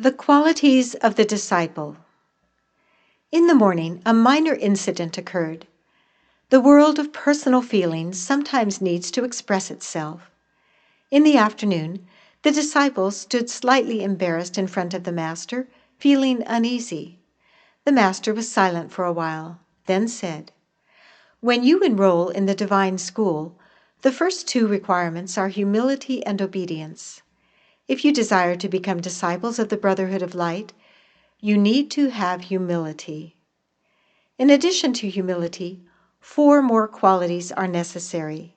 The qualities of the disciple. In the morning, a minor incident occurred. The world of personal feelings sometimes needs to express itself. In the afternoon, the disciple stood slightly embarrassed in front of the master, feeling uneasy. The master was silent for a while, then said, "When you enroll in the divine school, the first two requirements are humility and obedience. If you desire to become disciples of the Brotherhood of Light, you need to have humility. In addition to humility, 4 more qualities are necessary.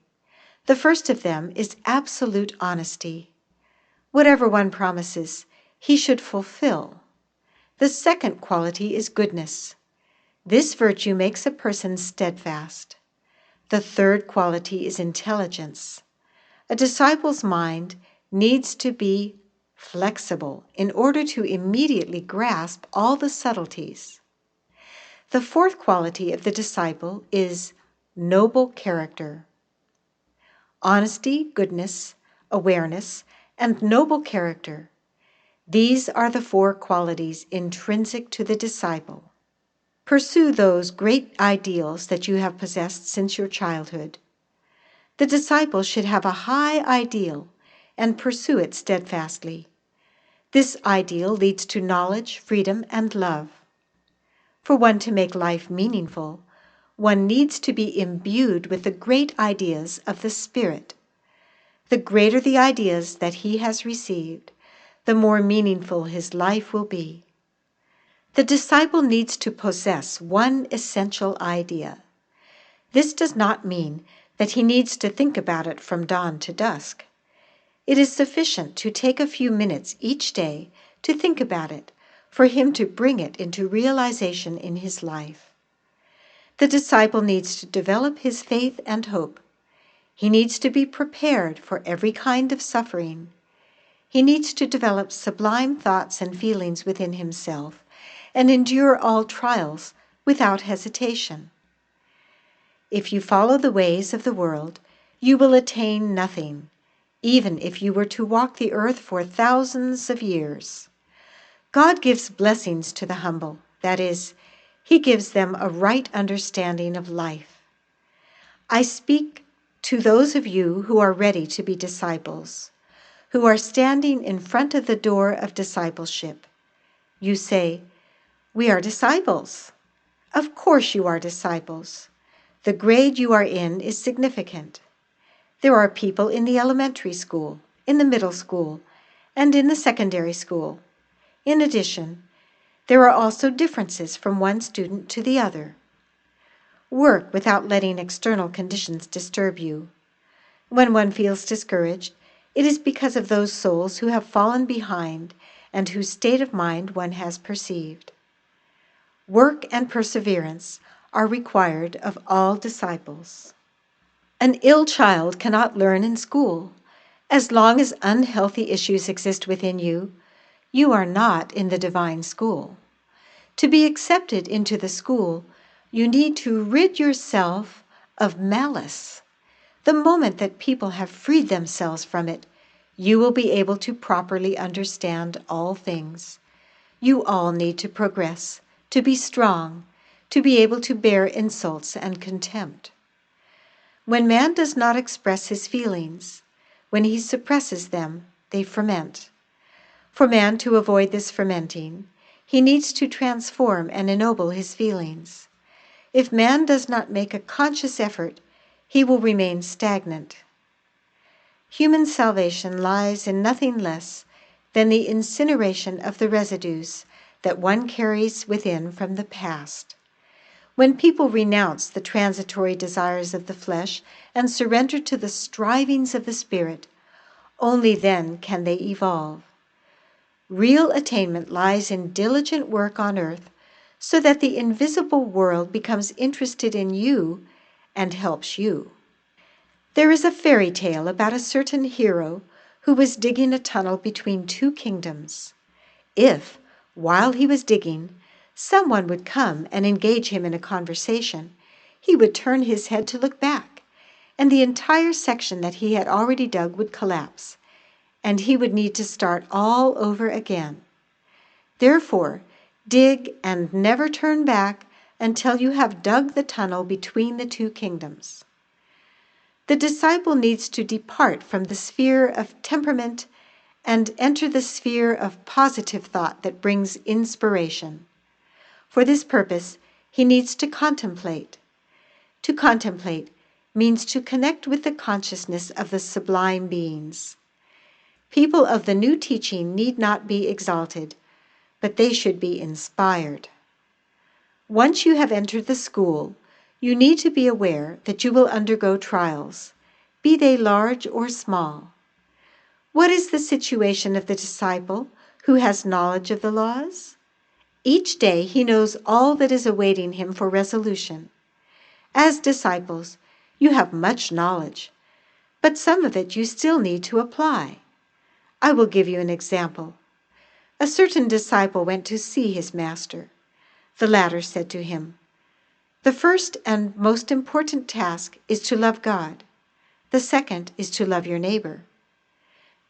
The first of them is absolute honesty. Whatever one promises, he should fulfill. The second quality is goodness. This virtue makes a person steadfast. The third quality is intelligence. A disciple's mind needs to be flexible in order to immediately grasp all the subtleties. The fourth quality of the disciple is noble character. Honesty, goodness, awareness, and noble character. These are the 4 qualities intrinsic to the disciple. Pursue those great ideals that you have possessed since your childhood. The disciple should have a high ideal and pursue it steadfastly. This ideal leads to knowledge, freedom, and love. For one to make life meaningful, one needs to be imbued with the great ideas of the Spirit. The greater the ideas that he has received, the more meaningful his life will be. The disciple needs to possess one essential idea. This does not mean that he needs to think about it from dawn to dusk. It is sufficient to take a few minutes each day to think about it, for him to bring it into realization in his life. The disciple needs to develop his faith and hope. He needs to be prepared for every kind of suffering. He needs to develop sublime thoughts and feelings within himself and endure all trials without hesitation. If you follow the ways of the world, you will attain nothing, even if you were to walk the earth for thousands of years. God gives blessings to the humble, that is, he gives them a right understanding of life. I speak to those of you who are ready to be disciples, who are standing in front of the door of discipleship. You say, "We are disciples." Of course you are disciples. The grade you are in is significant. There are people in the elementary school, in the middle school, and in the secondary school. In addition, there are also differences from one student to the other. Work without letting external conditions disturb you. When one feels discouraged, it is because of those souls who have fallen behind and whose state of mind one has perceived. Work and perseverance are required of all disciples. An ill child cannot learn in school. As long as unhealthy issues exist within you, you are not in the divine school. To be accepted into the school, you need to rid yourself of malice. The moment that people have freed themselves from it, you will be able to properly understand all things. You all need to progress, to be strong, to be able to bear insults and contempt. When man does not express his feelings, when he suppresses them, they ferment. For man to avoid this fermenting, he needs to transform and ennoble his feelings. If man does not make a conscious effort, he will remain stagnant. Human salvation lies in nothing less than the incineration of the residues that one carries within from the past. When people renounce the transitory desires of the flesh and surrender to the strivings of the Spirit, only then can they evolve. Real attainment lies in diligent work on earth so that the invisible world becomes interested in you and helps you. There is a fairy tale about a certain hero who was digging a tunnel between 2 kingdoms. If, while he was digging, someone would come and engage him in a conversation, he would turn his head to look back, and the entire section that he had already dug would collapse, and he would need to start all over again. Therefore, dig and never turn back until you have dug the tunnel between the two kingdoms. The disciple needs to depart from the sphere of temperament and enter the sphere of positive thought that brings inspiration. For this purpose, he needs to contemplate. To contemplate means to connect with the consciousness of the sublime beings. People of the new teaching need not be exalted, but they should be inspired. Once you have entered the school, you need to be aware that you will undergo trials, be they large or small. What is the situation of the disciple who has knowledge of the laws? Each day he knows all that is awaiting him for resolution. As disciples, you have much knowledge, but some of it you still need to apply. I will give you an example. A certain disciple went to see his master. The latter said to him, "The first and most important task is to love God. The second is to love your neighbor."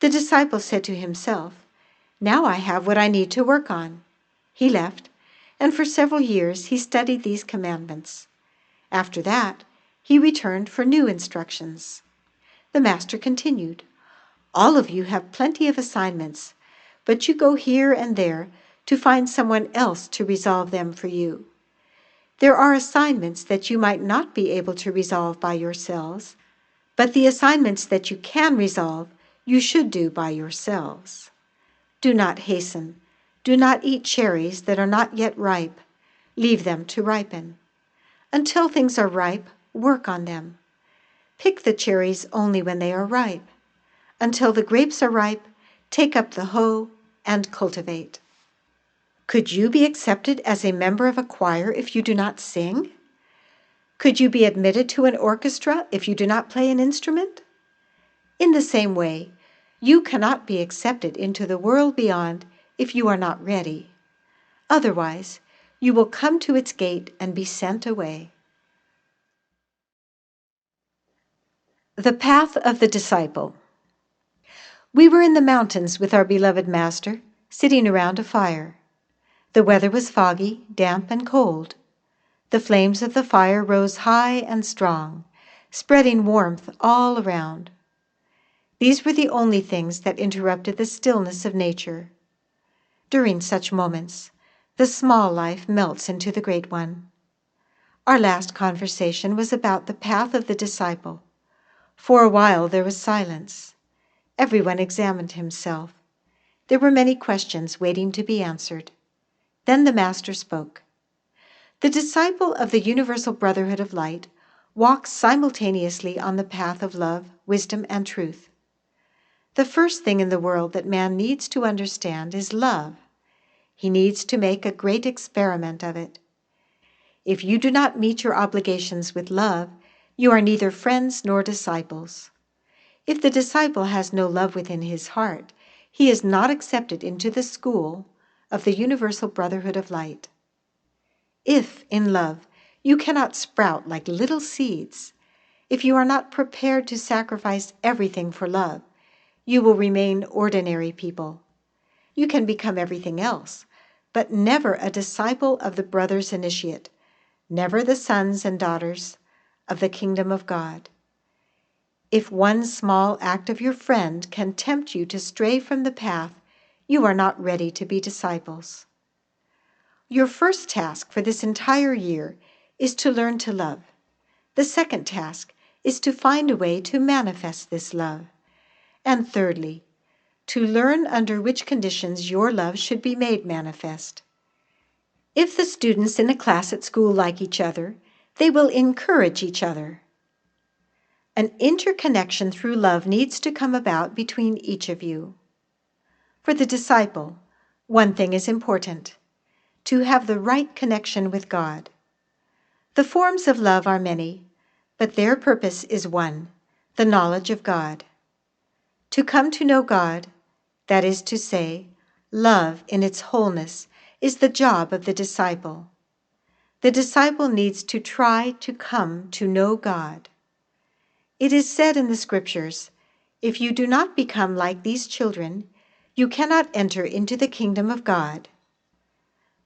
The disciple said to himself, "Now I have what I need to work on." He left, and for several years he studied these commandments. After that, he returned for new instructions. The master continued, "All of you have plenty of assignments, but you go here and there to find someone else to resolve them for you. There are assignments that you might not be able to resolve by yourselves, but the assignments that you can resolve, you should do by yourselves. Do not hasten. Do not eat cherries that are not yet ripe. Leave them to ripen. Until things are ripe, work on them. Pick the cherries only when they are ripe. Until the grapes are ripe, take up the hoe and cultivate." Could you be accepted as a member of a choir if you do not sing? Could you be admitted to an orchestra if you do not play an instrument? In the same way, you cannot be accepted into the world beyond if you are not ready. Otherwise, you will come to its gate and be sent away. The path of the disciple. We were in the mountains with our beloved master, sitting around a fire. The weather was foggy, damp, and cold. The flames of the fire rose high and strong, spreading warmth all around. These were the only things that interrupted the stillness of nature. During such moments, the small life melts into the great one. Our last conversation was about the path of the disciple. For a while there was silence. Everyone examined himself. There were many questions waiting to be answered. Then the master spoke. The disciple of the Universal Brotherhood of Light walks simultaneously on the path of love, wisdom, and truth. The first thing in the world that man needs to understand is love. He needs to make a great experiment of it. If you do not meet your obligations with love, you are neither friends nor disciples. If the disciple has no love within his heart, he is not accepted into the school of the Universal Brotherhood of Light. If, in love, you cannot sprout like little seeds, if you are not prepared to sacrifice everything for love, you will remain ordinary people. You can become everything else, but never a disciple of the Brothers Initiate, never the sons and daughters of the Kingdom of God. If one small act of your friend can tempt you to stray from the path, you are not ready to be disciples. Your first task for this entire year is to learn to love. The second task is to find a way to manifest this love. And thirdly, to learn under which conditions your love should be made manifest. If the students in a class at school like each other, they will encourage each other. An interconnection through love needs to come about between each of you. For the disciple, one thing is important: to have the right connection with God. The forms of love are many, but their purpose is one: the knowledge of God. To come to know God, that is to say, love in its wholeness, is the job of the disciple. The disciple needs to try to come to know God. It is said in the scriptures, "If you do not become like these children, you cannot enter into the kingdom of God."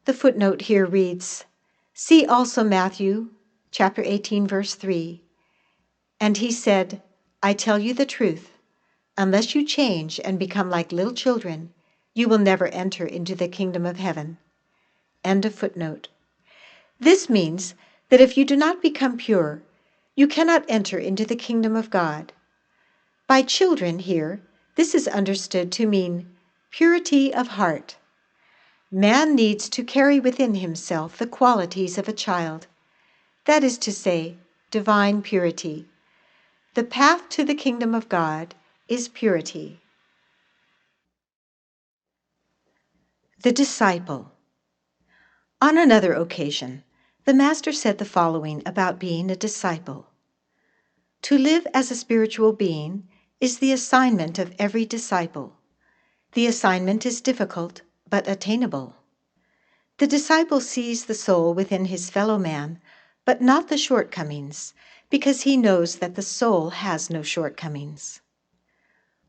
The footnote here reads, "See also Matthew chapter 18, verse 3. And he said, I tell you the truth, unless you change and become like little children, you will never enter into the kingdom of heaven." End of footnote. This means that if you do not become pure, you cannot enter into the kingdom of God. By children here, this is understood to mean purity of heart. Man needs to carry within himself the qualities of a child, that is to say, divine purity. The path to the kingdom of God is purity. The disciple. On another occasion, the Master said the following about being a disciple. To live as a spiritual being is the assignment of every disciple. The assignment is difficult, but attainable. The disciple sees the soul within his fellow man, but not the shortcomings, because he knows that the soul has no shortcomings.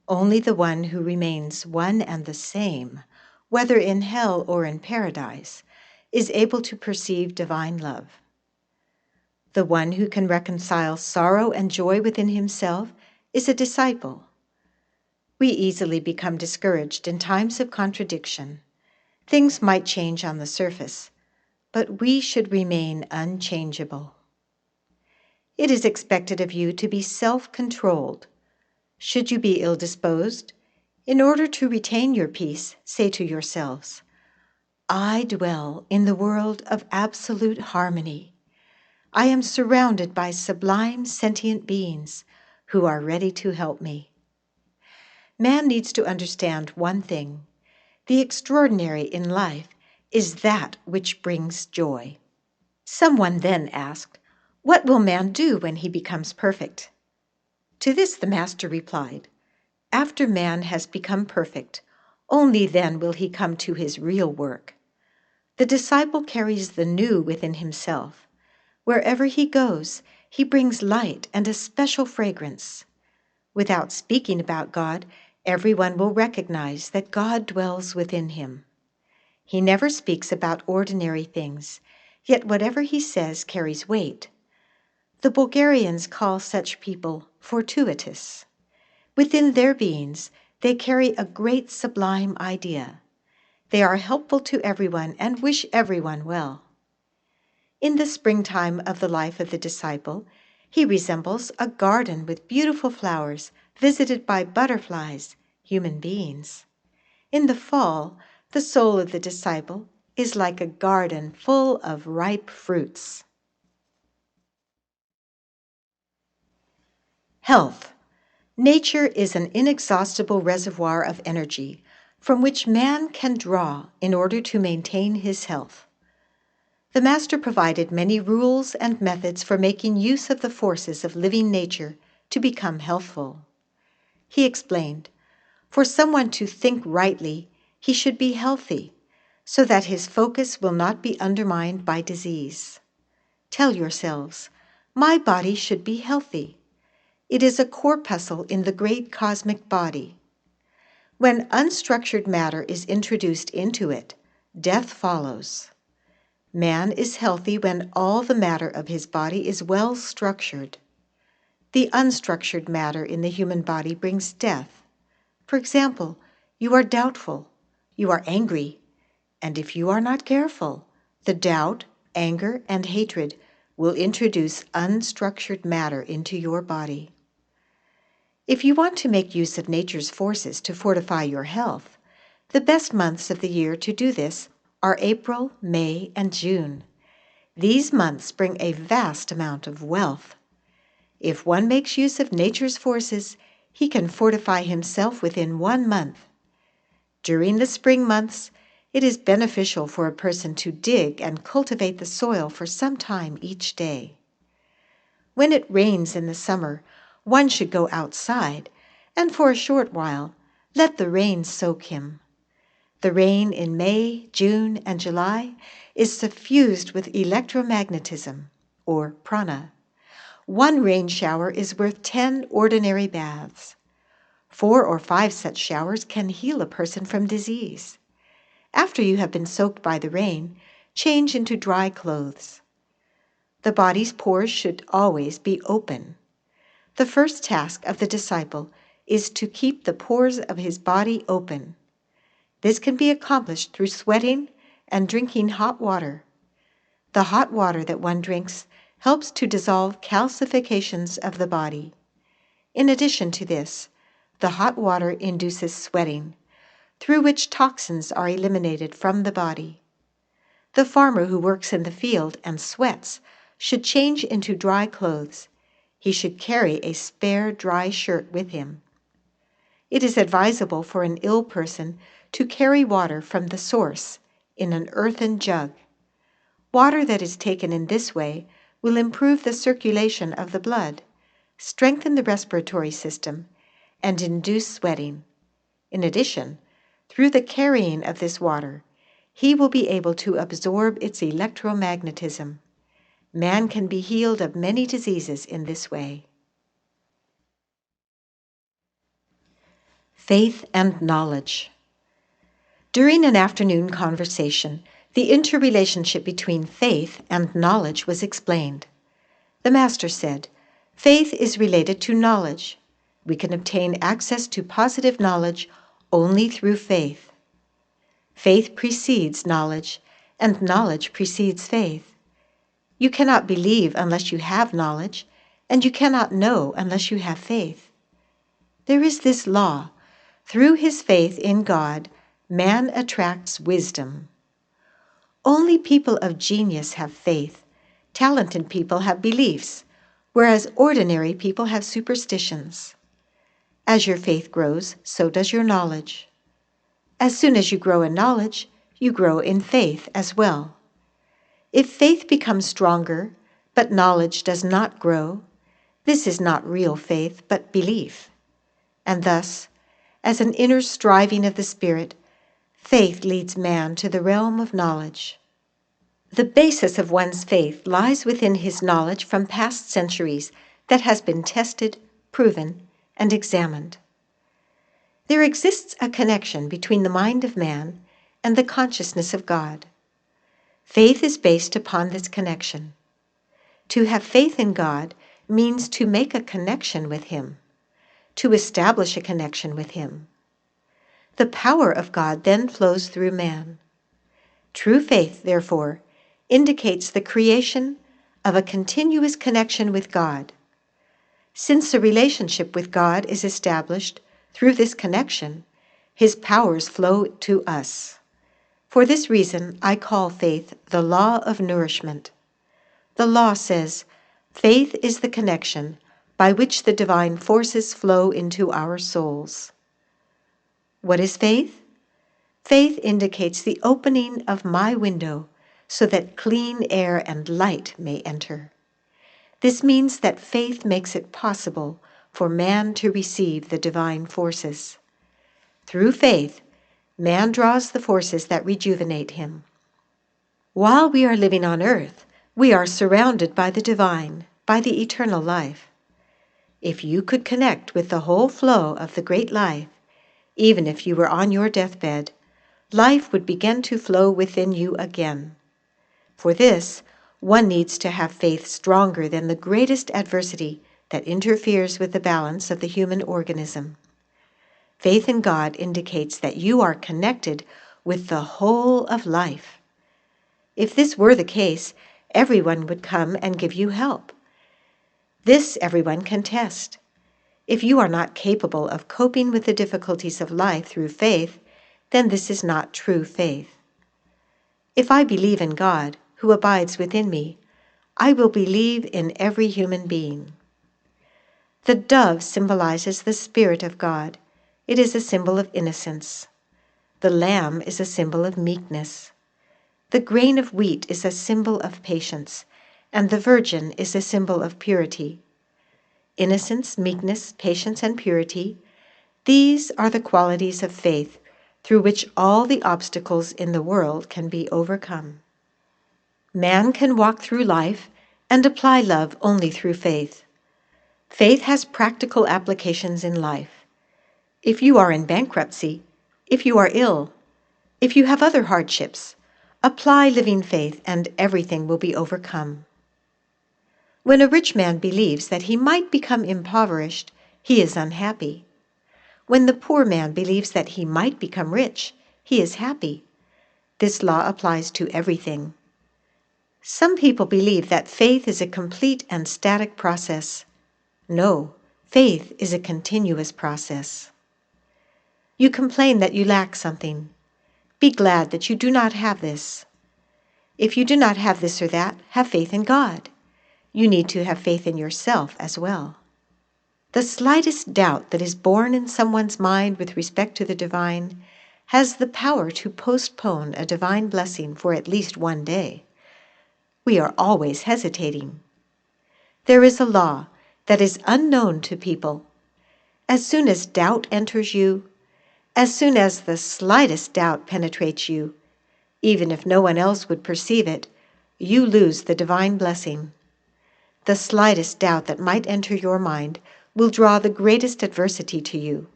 Only the one who remains one and the same, whether in hell or in paradise, is able to perceive divine love. The one who can reconcile sorrow and joy within himself is a disciple. We easily become discouraged in times of contradiction. Things might change on the surface, but we should remain unchangeable. It is expected of you to be self-controlled. Should you be ill-disposed, in order to retain your peace, say to yourselves, I dwell in the world of absolute harmony. I am surrounded by sublime sentient beings who are ready to help me. Man needs to understand one thing. The extraordinary in life is that which brings joy. Someone then asked, what will man do when he becomes perfect? To this the Master replied, after man has become perfect, only then will he come to his real work. The disciple carries the new within himself. Wherever he goes, he brings light and a special fragrance. Without speaking about God, everyone will recognize that God dwells within him. He never speaks about ordinary things, yet whatever he says carries weight. The Bulgarians call such people fortuitous. Within their beings, they carry a great sublime idea. They are helpful to everyone and wish everyone well. In the springtime of the life of the disciple, he resembles a garden with beautiful flowers visited by butterflies, human beings. In the fall, the soul of the disciple is like a garden full of ripe fruits. Health. Nature is an inexhaustible reservoir of energy from which man can draw in order to maintain his health. The Master provided many rules and methods for making use of the forces of living nature to become healthful. He explained, for someone to think rightly, he should be healthy, so that his focus will not be undermined by disease. Tell yourselves, my body should be healthy. It is a corpuscle in the great cosmic body. When unstructured matter is introduced into it, death follows. Man is healthy when all the matter of his body is well structured. The unstructured matter in the human body brings death. For example, you are doubtful, you are angry, and if you are not careful, the doubt, anger, and hatred will introduce unstructured matter into your body. If you want to make use of nature's forces to fortify your health, the best months of the year to do this are April, May, and June. These months bring a vast amount of wealth. If one makes use of nature's forces, he can fortify himself within 1 month. During the spring months, it is beneficial for a person to dig and cultivate the soil for some time each day. When it rains in the summer, one should go outside, and for a short while, let the rain soak him. The rain in May, June, and July is suffused with electromagnetism, or prana. 1 rain shower is worth 10 ordinary baths. 4 or 5 such showers can heal a person from disease. After you have been soaked by the rain, change into dry clothes. The body's pores should always be open. The first task of the disciple is to keep the pores of his body open. This can be accomplished through sweating and drinking hot water. The hot water that one drinks helps to dissolve calcifications of the body. In addition to this, the hot water induces sweating, through which toxins are eliminated from the body. The farmer who works in the field and sweats should change into dry clothes. He should carry a spare dry shirt with him. It is advisable for an ill person to carry water from the source in an earthen jug. Water that is taken in this way will improve the circulation of the blood, strengthen the respiratory system, and induce sweating. In addition, through the carrying of this water, he will be able to absorb its electromagnetism. Man can be healed of many diseases in this way. Faith and knowledge. During an afternoon conversation, the interrelationship between faith and knowledge was explained. The master said, "Faith is related to knowledge. We can obtain access to positive knowledge only through faith. Faith precedes knowledge, and knowledge precedes faith. You cannot believe unless you have knowledge, and you cannot know unless you have faith. There is this law. Through his faith in God, man attracts wisdom. Only people of genius have faith. Talented people have beliefs, whereas ordinary people have superstitions. As your faith grows, so does your knowledge. As soon as you grow in knowledge, you grow in faith as well. If faith becomes stronger, but knowledge does not grow, this is not real faith, but belief. And thus, as an inner striving of the spirit, faith leads man to the realm of knowledge. The basis of one's faith lies within his knowledge from past centuries that has been tested, proven, and examined. There exists a connection between the mind of man and the consciousness of God. Faith is based upon this connection. To have faith in God means to make a connection with Him, to establish a connection with Him. The power of God then flows through man. True faith, therefore, indicates the creation of a continuous connection with God. Since a relationship with God is established through this connection, His powers flow to us. For this reason, I call faith the law of nourishment. The law says, faith is the connection by which the divine forces flow into our souls. What is faith? Faith indicates the opening of my window so that clean air and light may enter. This means that faith makes it possible for man to receive the divine forces. Through faith, man draws the forces that rejuvenate him. While we are living on earth, we are surrounded by the divine, by the eternal life. If you could connect with the whole flow of the great life, even if you were on your deathbed, life would begin to flow within you again. For this, one needs to have faith stronger than the greatest adversity that interferes with the balance of the human organism. Faith in God indicates that you are connected with the whole of life. If this were the case, everyone would come and give you help. This everyone can test. If you are not capable of coping with the difficulties of life through faith, then this is not true faith. If I believe in God, who abides within me, I will believe in every human being. The dove symbolizes the Spirit of God. It is a symbol of innocence. The lamb is a symbol of meekness. The grain of wheat is a symbol of patience, and the virgin is a symbol of purity. Innocence, meekness, patience, and purity, these are the qualities of faith through which all the obstacles in the world can be overcome. Man can walk through life and apply love only through faith. Faith has practical applications in life. If you are in bankruptcy, if you are ill, If you have other hardships, apply living faith and everything will be overcome. When a rich man believes that he might become impoverished, he is unhappy. When the poor man believes that he might become rich, he is happy. This law applies to everything. Some people believe that faith is a complete and static process. No, faith is a continuous process. You complain that you lack something. Be glad that you do not have this. If you do not have this or that, have faith in God. You need to have faith in yourself as well. The slightest doubt that is born in someone's mind with respect to the divine has the power to postpone a divine blessing for at least one day. We are always hesitating. There is a law that is unknown to people. As soon as doubt enters you, as soon as the slightest doubt penetrates you, even if no one else would perceive it, you lose the divine blessing. The slightest doubt that might enter your mind will draw the greatest adversity to you.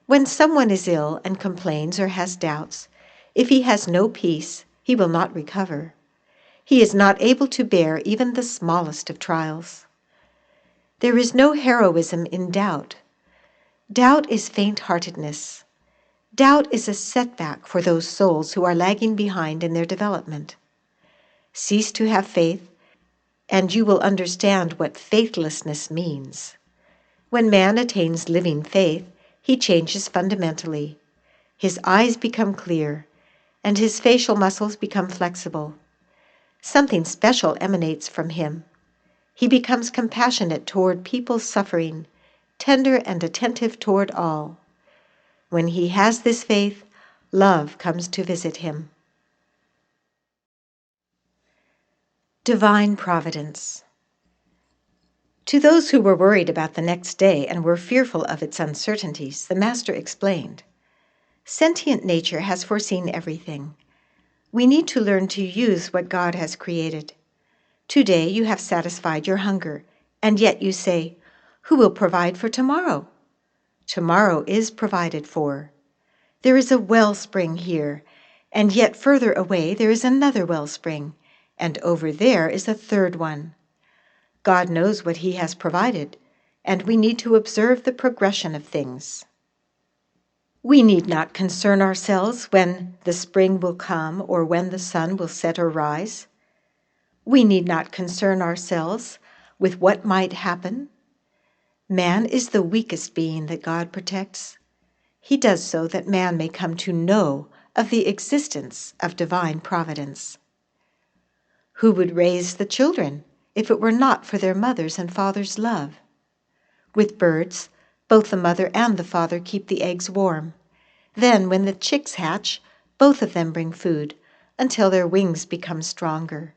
When someone is ill and complains or has doubts, if he has no peace, he will not recover. He is not able to bear even the smallest of trials. There is no heroism in doubt. Doubt is faint-heartedness. Doubt is a setback for those souls who are lagging behind in their development. Cease to have faith, and you will understand what faithlessness means. When man attains living faith, he changes fundamentally. His eyes become clear, and his facial muscles become flexible. Something special emanates from him. He becomes compassionate toward people suffering, tender and attentive toward all. When he has this faith, love comes to visit him. Divine Providence. To those who were worried about the next day and were fearful of its uncertainties, the Master explained, "Sentient nature has foreseen everything. We need to learn to use what God has created. Today you have satisfied your hunger, and yet you say, 'Who will provide for tomorrow?' Tomorrow is provided for. There is a wellspring here, and yet further away there is another wellspring, and over there is a third one. God knows what He has provided, and we need to observe the progression of things. We need not concern ourselves when the spring will come or when the sun will set or rise. We need not concern ourselves with what might happen. Man is the weakest being that God protects. He does so that man may come to know of the existence of divine providence. Who would raise the children if it were not for their mother's and father's love? With birds, both the mother and the father keep the eggs warm. Then, when the chicks hatch, both of them bring food until their wings become stronger.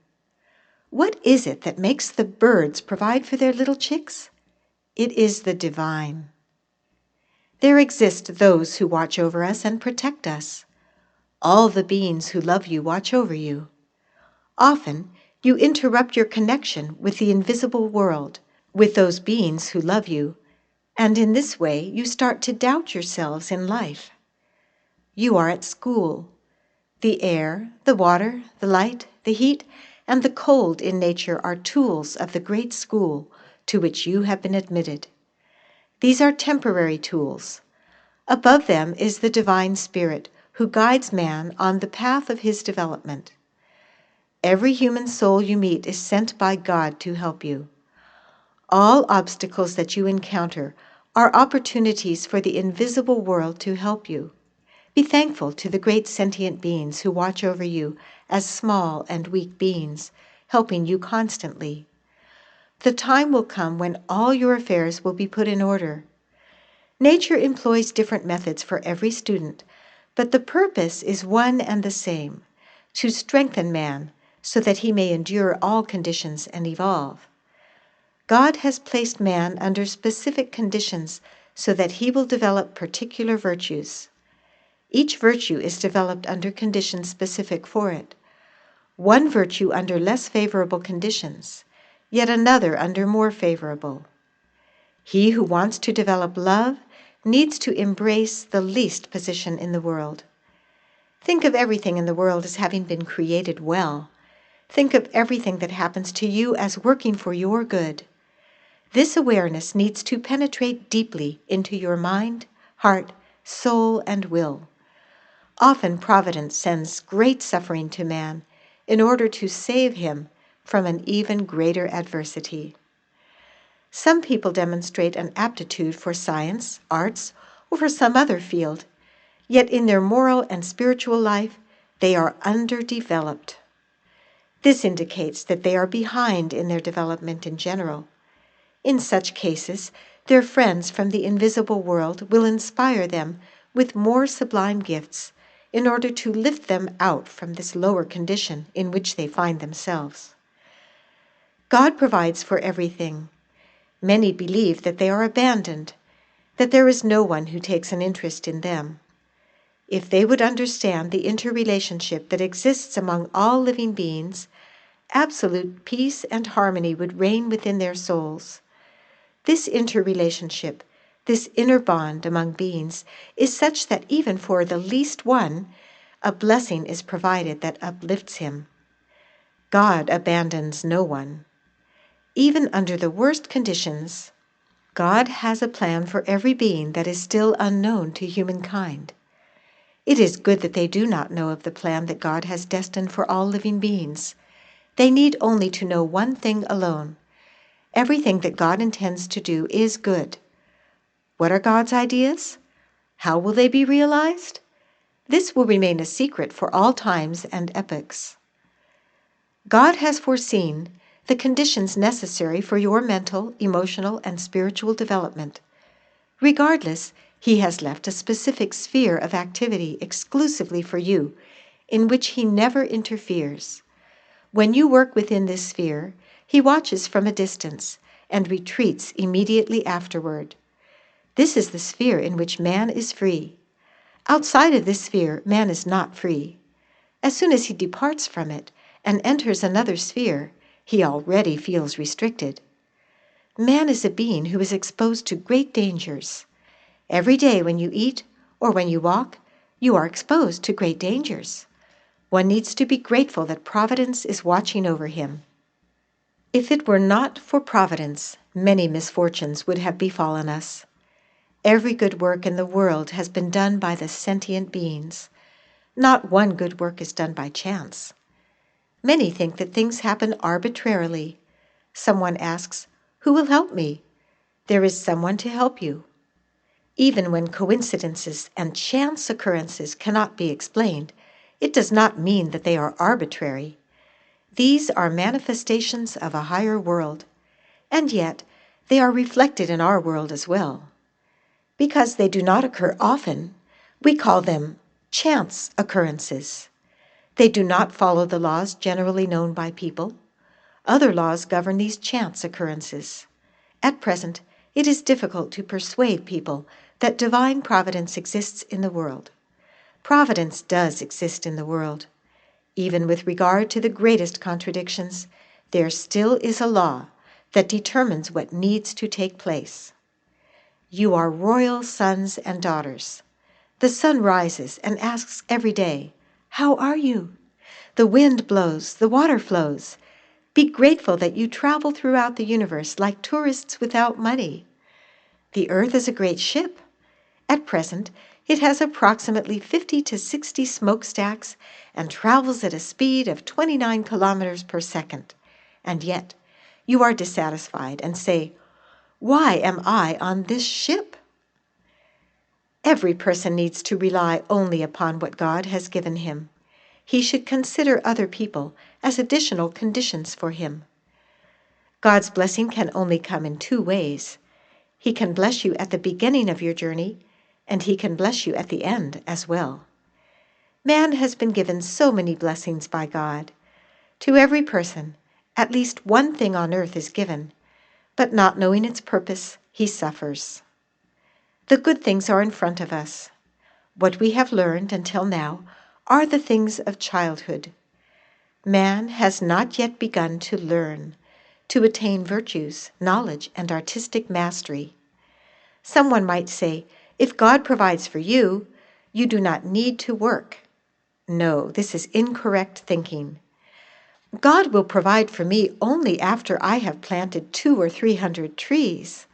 What is it that makes the birds provide for their little chicks? It is the divine. There exist those who watch over us and protect us. All the beings who love you watch over you. Often, you interrupt your connection with the invisible world, with those beings who love you, and in this way you start to doubt yourselves in life. You are at school. The air, the water, the light, the heat, and the cold in nature are tools of the great school to which you have been admitted. These are temporary tools. Above them is the divine spirit who guides man on the path of his development. Every human soul you meet is sent by God to help you. All obstacles that you encounter are opportunities for the invisible world to help you. Be thankful to the great sentient beings who watch over you as small and weak beings, helping you constantly. The time will come when all your affairs will be put in order. Nature employs different methods for every student, but the purpose is one and the same, to strengthen man so that he may endure all conditions and evolve. God has placed man under specific conditions so that he will develop particular virtues. Each virtue is developed under conditions specific for it. One virtue under less favorable conditions, yet another under more favorable. He who wants to develop love needs to embrace the least position in the world. Think of everything in the world as having been created well. Think of everything that happens to you as working for your good. This awareness needs to penetrate deeply into your mind, heart, soul, and will. Often Providence sends great suffering to man in order to save him from an even greater adversity. Some people demonstrate an aptitude for science, arts, or for some other field, yet in their moral and spiritual life, they are underdeveloped. This indicates that they are behind in their development in general. In such cases, their friends from the invisible world will inspire them with more sublime gifts in order to lift them out from this lower condition in which they find themselves. God provides for everything. Many believe that they are abandoned, that there is no one who takes an interest in them. If they would understand the interrelationship that exists among all living beings, absolute peace and harmony would reign within their souls. This interrelationship, this inner bond among beings, is such that even for the least one, a blessing is provided that uplifts him. God abandons no one. Even under the worst conditions, God has a plan for every being that is still unknown to humankind. It is good that they do not know of the plan that God has destined for all living beings. They need only to know one thing alone. Everything that God intends to do is good. What are God's ideas? How will they be realized? This will remain a secret for all times and epochs. God has foreseen the conditions necessary for your mental, emotional, and spiritual development. Regardless, He has left a specific sphere of activity exclusively for you, in which He never interferes. When you work within this sphere, He watches from a distance and retreats immediately afterward. This is the sphere in which man is free. Outside of this sphere, man is not free. As soon as he departs from it and enters another sphere, he already feels restricted. Man is a being who is exposed to great dangers. Every day when you eat or when you walk, you are exposed to great dangers. One needs to be grateful that Providence is watching over him. If it were not for Providence, many misfortunes would have befallen us. Every good work in the world has been done by the sentient beings. Not one good work is done by chance. Many think that things happen arbitrarily. Someone asks, "Who will help me?" There is someone to help you. Even when coincidences and chance occurrences cannot be explained, it does not mean that they are arbitrary. These are manifestations of a higher world, and yet they are reflected in our world as well. Because they do not occur often, we call them chance occurrences. They do not follow the laws generally known by people. Other laws govern these chance occurrences. At present, it is difficult to persuade people that divine providence exists in the world. Providence does exist in the world. Even with regard to the greatest contradictions, there still is a law that determines what needs to take place. You are royal sons and daughters. The sun rises and asks every day, "How are you?" The wind blows, the water flows. Be grateful that you travel throughout the universe like tourists without money. The earth is a great ship. At present, it has approximately 50 to 60 smokestacks and travels at a speed of 29 kilometers per second. And yet, you are dissatisfied and say, "Why am I on this ship?" Every person needs to rely only upon what God has given him. He should consider other people as additional conditions for him. God's blessing can only come in two ways. He can bless you at the beginning of your journey, and He can bless you at the end as well. Man has been given so many blessings by God. To every person, at least one thing on earth is given, but not knowing its purpose, he suffers. The good things are in front of us. What we have learned until now are the things of childhood. Man has not yet begun to learn, to attain virtues, knowledge, and artistic mastery. Someone might say, if God provides for you, you do not need to work. No, this is incorrect thinking. God will provide for me only after I have planted 200 or 300 trees.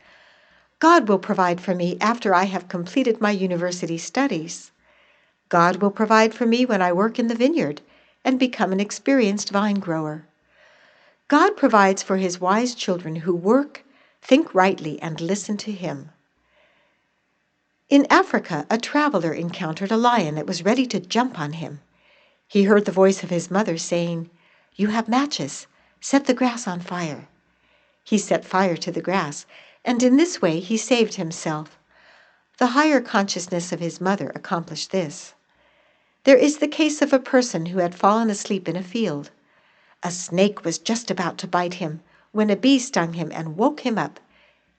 God will provide for me after I have completed my university studies. God will provide for me when I work in the vineyard and become an experienced vine grower. God provides for his wise children who work, think rightly, and listen to him. In Africa, a traveler encountered a lion that was ready to jump on him. He heard the voice of his mother saying, "You have matches. Set the grass on fire." He set fire to the grass, and in this way he saved himself. The higher consciousness of his mother accomplished this. There is the case of a person who had fallen asleep in a field. A snake was just about to bite him when a bee stung him and woke him up.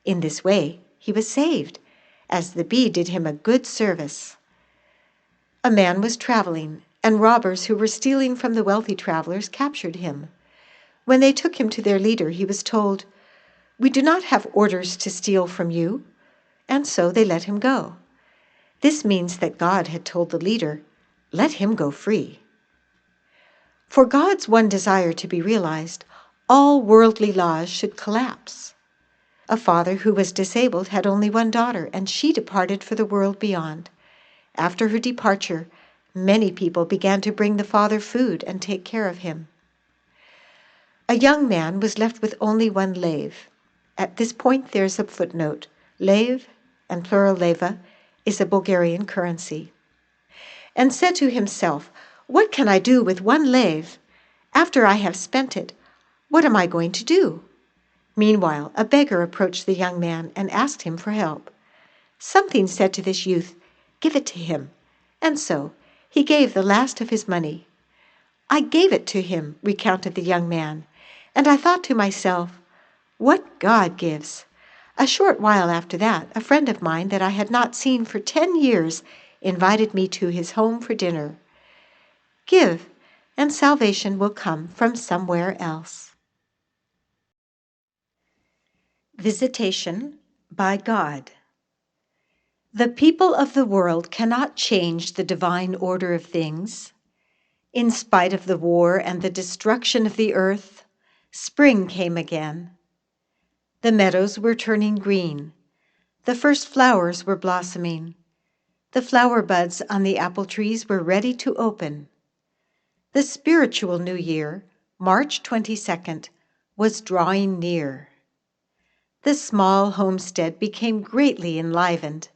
In this way, he was saved, as the bee did him a good service. A man was traveling, and robbers who were stealing from the wealthy travelers captured him. When they took him to their leader, he was told, "We do not have orders to steal from you," and so they let him go. This means that God had told the leader, "Let him go free." For God's one desire to be realized, all worldly laws should collapse. A father who was disabled had only one daughter, and she departed for the world beyond. After her departure, many people began to bring the father food and take care of him. A young man was left with only one leve. At this point there's a footnote. Leve, and plural leva, is a Bulgarian currency. And said to himself, "What can I do with one leve? After I have spent it, what am I going to do?" Meanwhile, a beggar approached the young man and asked him for help. Something said to this youth, "Give it to him." And so he gave the last of his money. "I gave it to him," recounted the young man, "and I thought to myself, what God gives." A short while after that, a friend of mine that I had not seen for 10 years invited me to his home for dinner. Give, and salvation will come from somewhere else. Visitation by God. The people of the world cannot change the divine order of things. In spite of the war and the destruction of the earth, spring came again. The meadows were turning green. The first flowers were blossoming. The flower buds on the apple trees were ready to open. The spiritual New Year, March 22nd, was drawing near. The small homestead became greatly enlivened.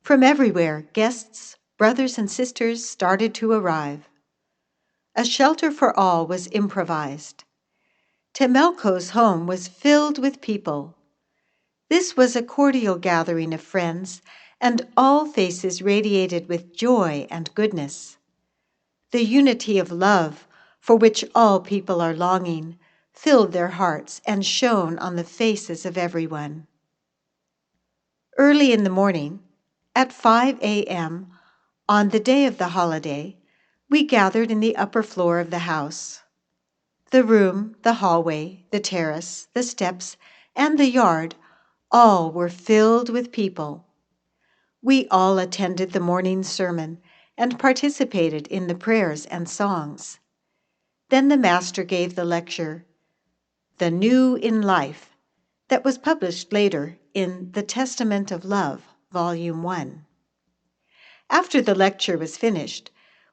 From everywhere, guests, brothers and sisters started to arrive. A shelter for all was improvised. Temelko's home was filled with people. This was a cordial gathering of friends, and all faces radiated with joy and goodness. The unity of love, for which all people are longing, filled their hearts and shone on the faces of everyone. Early in the morning, at 5 a.m., on the day of the holiday, we gathered in the upper floor of the house. The room, the hallway, the terrace, the steps, and the yard all were filled with people. We all attended the morning sermon and participated in the prayers and songs. Then the master gave the lecture, "The New in Life," that was published later in The Testament of Love, Volume 1. After the lecture was finished,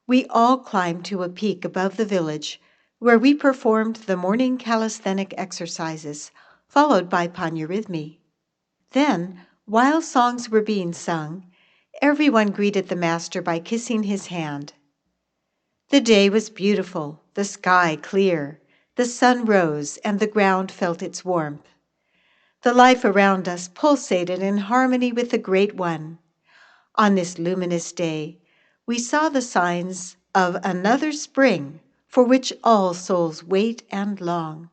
we all climbed to a peak above the village where we performed the morning calisthenic exercises, followed by Paneurhythmy. Then, while songs were being sung, everyone greeted the master by kissing his hand. The day was beautiful, the sky clear, the sun rose, and the ground felt its warmth. The life around us pulsated in harmony with the Great One. On this luminous day, we saw the signs of another spring for which all souls wait and long.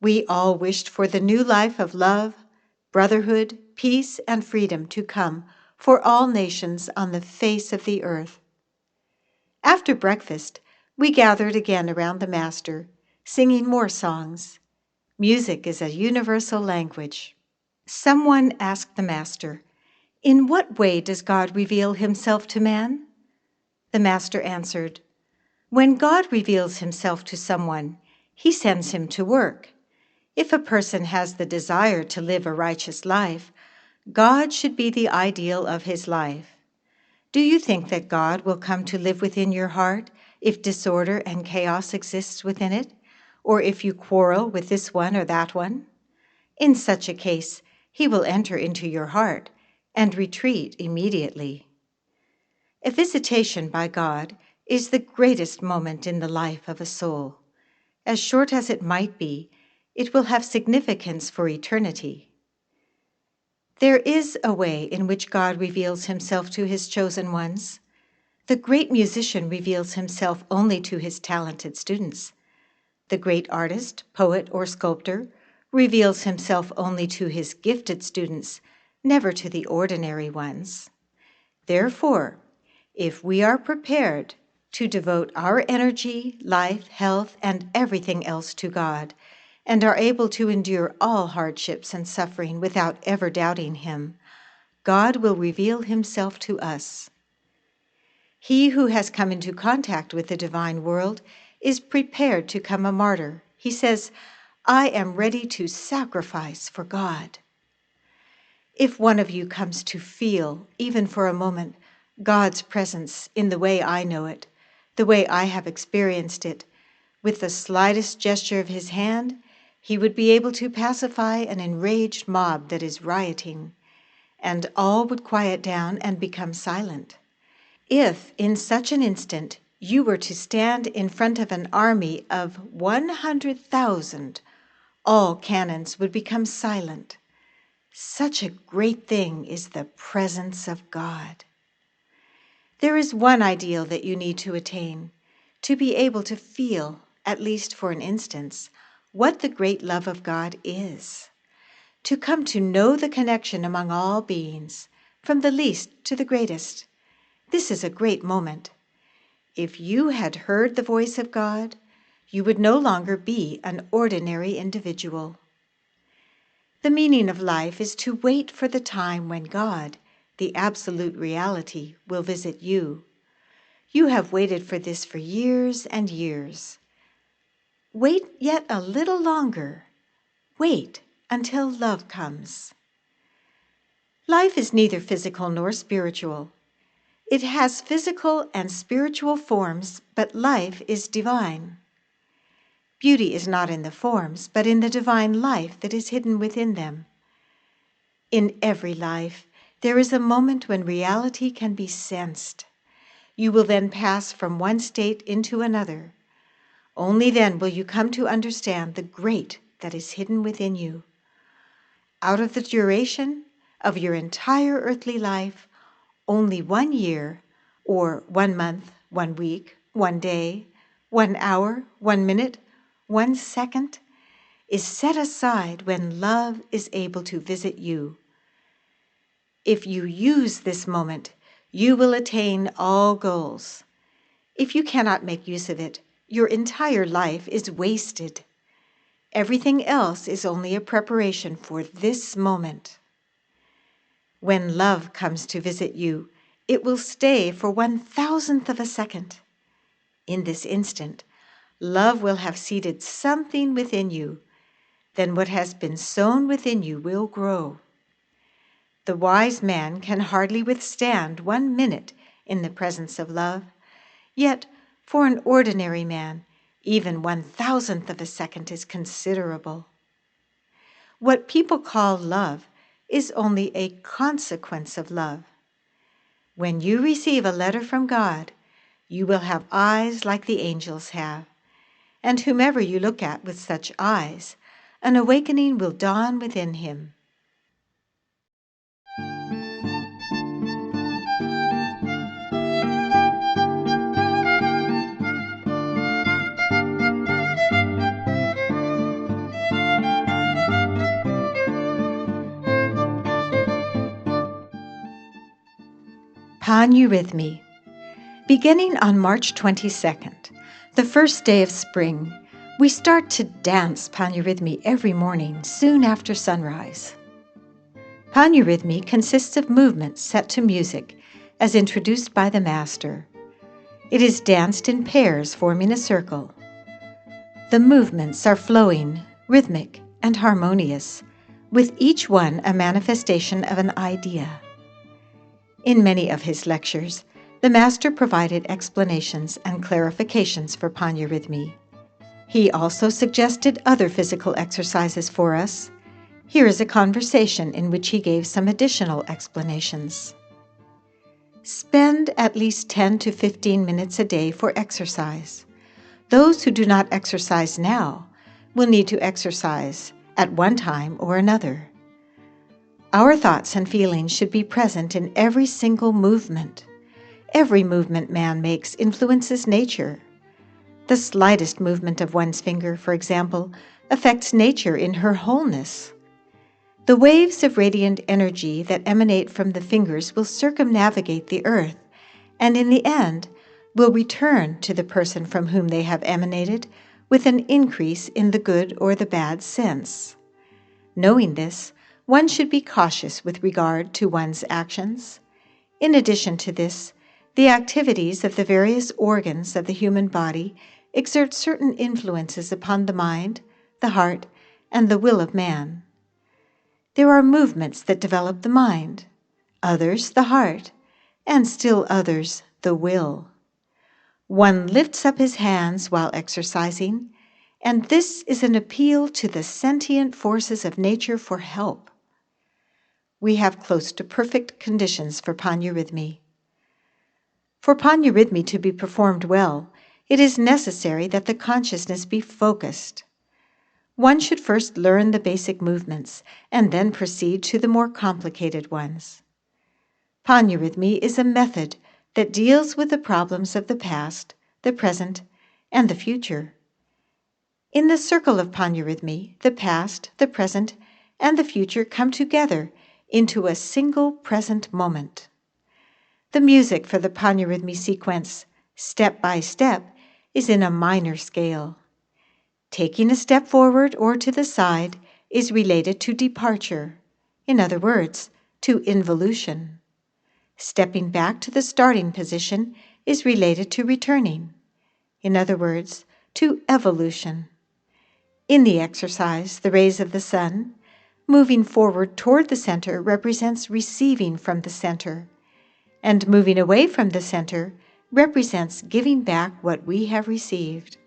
We all wished for the new life of love, brotherhood, peace, and freedom to come for all nations on the face of the earth. After breakfast, we gathered again around the Master, singing more songs. Music is a universal language. Someone asked the Master, "In what way does God reveal himself to man?" The master answered, "When God reveals himself to someone, he sends him to work. If a person has the desire to live a righteous life, God should be the ideal of his life. Do you think that God will come to live within your heart if disorder and chaos exists within it, or if you quarrel with this one or that one? In such a case, he will enter into your heart and retreat immediately." A visitation by God is the greatest moment in the life of a soul. As short as it might be, it will have significance for eternity. There is a way in which God reveals himself to his chosen ones. The great musician reveals himself only to his talented students. The great artist, poet, or sculptor reveals himself only to his gifted students, never to the ordinary ones. Therefore, if we are prepared to devote our energy, life, health, and everything else to God, and are able to endure all hardships and suffering without ever doubting him, God will reveal himself to us. He who has come into contact with the divine world is prepared to come a martyr. He says, "I am ready to sacrifice for God." If one of you comes to feel, even for a moment, God's presence in the way I know it, the way I have experienced it, with the slightest gesture of his hand, he would be able to pacify an enraged mob that is rioting, and all would quiet down and become silent. If, in such an instant, you were to stand in front of an army of 100,000, all cannons would become silent. Such a great thing is the presence of God. There is one ideal that you need to attain, to be able to feel, at least for an instant, what the great love of God is. To come to know the connection among all beings, from the least to the greatest. This is a great moment. If you had heard the voice of God, you would no longer be an ordinary individual. The meaning of life is to wait for the time when God, the absolute reality, will visit you. You have waited for this for years and years. Wait yet a little longer. Wait until love comes. Life is neither physical nor spiritual. It has physical and spiritual forms, but life is divine. Beauty is not in the forms, but in the divine life that is hidden within them. In every life, there is a moment when reality can be sensed. You will then pass from one state into another. Only then will you come to understand the great that is hidden within you. Out of the duration of your entire earthly life, only 1 year, or 1 month, 1 week, 1 day, 1 hour, 1 minute, 1 second, is set aside when love is able to visit you. If you use this moment, you will attain all goals. If you cannot make use of it, your entire life is wasted. Everything else is only a preparation for this moment. When love comes to visit you, it will stay for 1,000th of a second. In this instant, love will have seeded something within you. Then what has been sown within you will grow. The wise man can hardly withstand 1 minute in the presence of love. Yet, for an ordinary man, even 1,000th of a second is considerable. What people call love is only a consequence of love. When you receive a letter from God, you will have eyes like the angels have. And whomever you look at with such eyes, an awakening will dawn within him. Paneurhythmy. Beginning on March 22nd, the first day of spring, we start to dance Paneurhythmy every morning soon after sunrise. Paneurhythmy consists of movements set to music as introduced by the master. It is danced in pairs forming a circle. The movements are flowing, rhythmic, and harmonious, with each one a manifestation of an idea. In many of his lectures, the master provided explanations and clarifications for Paneurhythmy. He also suggested other physical exercises for us. Here is a conversation in which he gave some additional explanations. Spend at least 10 to 15 minutes a day for exercise. Those who do not exercise now will need to exercise at one time or another. Our thoughts and feelings should be present in every single movement. Every movement man makes influences nature. The slightest movement of one's finger, for example, affects nature in her wholeness. The waves of radiant energy that emanate from the fingers will circumnavigate the earth, and in the end will return to the person from whom they have emanated with an increase in the good or the bad sense. Knowing this, one should be cautious with regard to one's actions. In addition to this, the activities of the various organs of the human body exert certain influences upon the mind, the heart, and the will of man. There are movements that develop the mind, others the heart, and still others the will. One lifts up his hands while exercising, and this is an appeal to the sentient forces of nature for help. We have close to perfect conditions for Paneurhythmy. For Paneurhythmy to be performed well, it is necessary that the consciousness be focused. One should first learn the basic movements and then proceed to the more complicated ones. Paneurhythmy is a method that deals with the problems of the past, the present, and the future. In the circle of Paneurhythmy, the past, the present, and the future come together into a single present moment. The music for the Paneurhythmy sequence, step by step, is in a minor scale. Taking a step forward or to the side is related to departure, in other words, to involution. Stepping back to the starting position is related to returning, in other words, to evolution. In the exercise, the rays of the sun, moving forward toward the center represents receiving from the center, and moving away from the center represents giving back what we have received.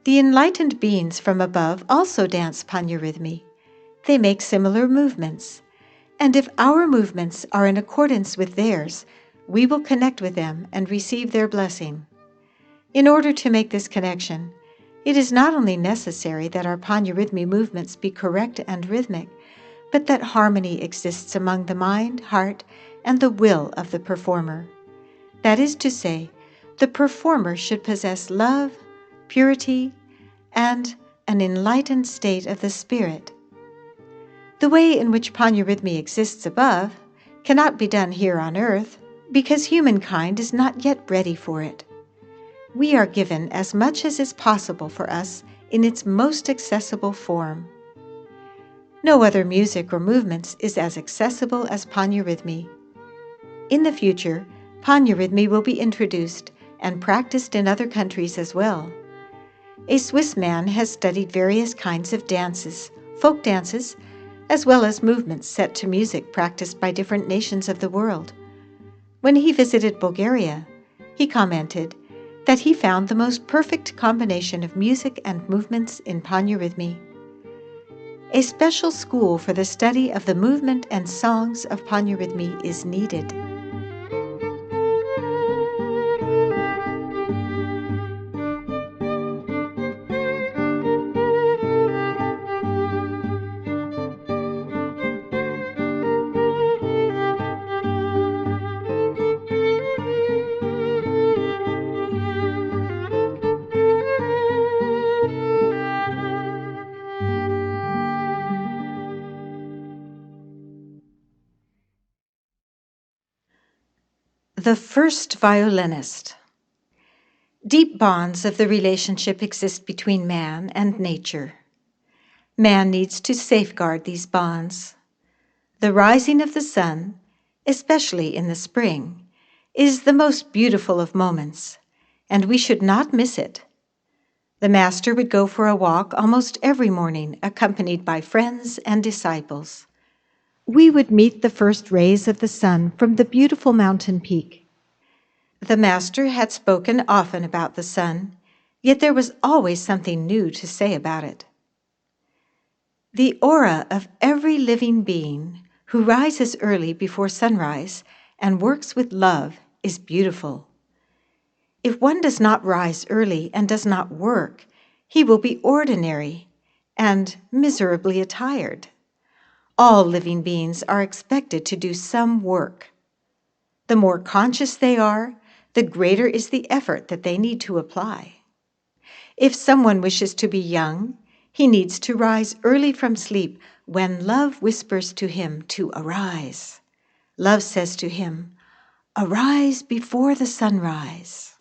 The enlightened beings from above also dance Paneurhythmy. They make similar movements, and if our movements are in accordance with theirs, we will connect with them and receive their blessing. In order to make this connection, it is not only necessary that our Paneurhythmy movements be correct and rhythmic, but that harmony exists among the mind, heart, and the will of the performer. That is to say, the performer should possess love, purity, and an enlightened state of the spirit. The way in which Paneurhythmy exists above cannot be done here on earth because humankind is not yet ready for it. We are given as much as is possible for us in its most accessible form. No other music or movements is as accessible as Paneurhythmy. In the future, Paneurhythmy will be introduced and practiced in other countries as well. A Swiss man has studied various kinds of dances, folk dances, as well as movements set to music practiced by different nations of the world. When he visited Bulgaria, he commented that he found the most perfect combination of music and movements in Paneurhythmy. A special school for the study of the movement and songs of Paneurhythmy is needed. The First Violinist. Deep bonds of the relationship exist between man and nature. Man needs to safeguard these bonds. The rising of the sun, especially in the spring, is the most beautiful of moments, and we should not miss it. The Master would go for a walk almost every morning, accompanied by friends and disciples. We would meet the first rays of the sun from the beautiful mountain peak. The Master had spoken often about the sun, yet there was always something new to say about it. The aura of every living being who rises early before sunrise and works with love is beautiful. If one does not rise early and does not work, he will be ordinary and miserably attired. All living beings are expected to do some work. The more conscious they are, the greater is the effort that they need to apply. If someone wishes to be young, he needs to rise early from sleep when love whispers to him to arise. Love says to him, "Arise before the sunrise."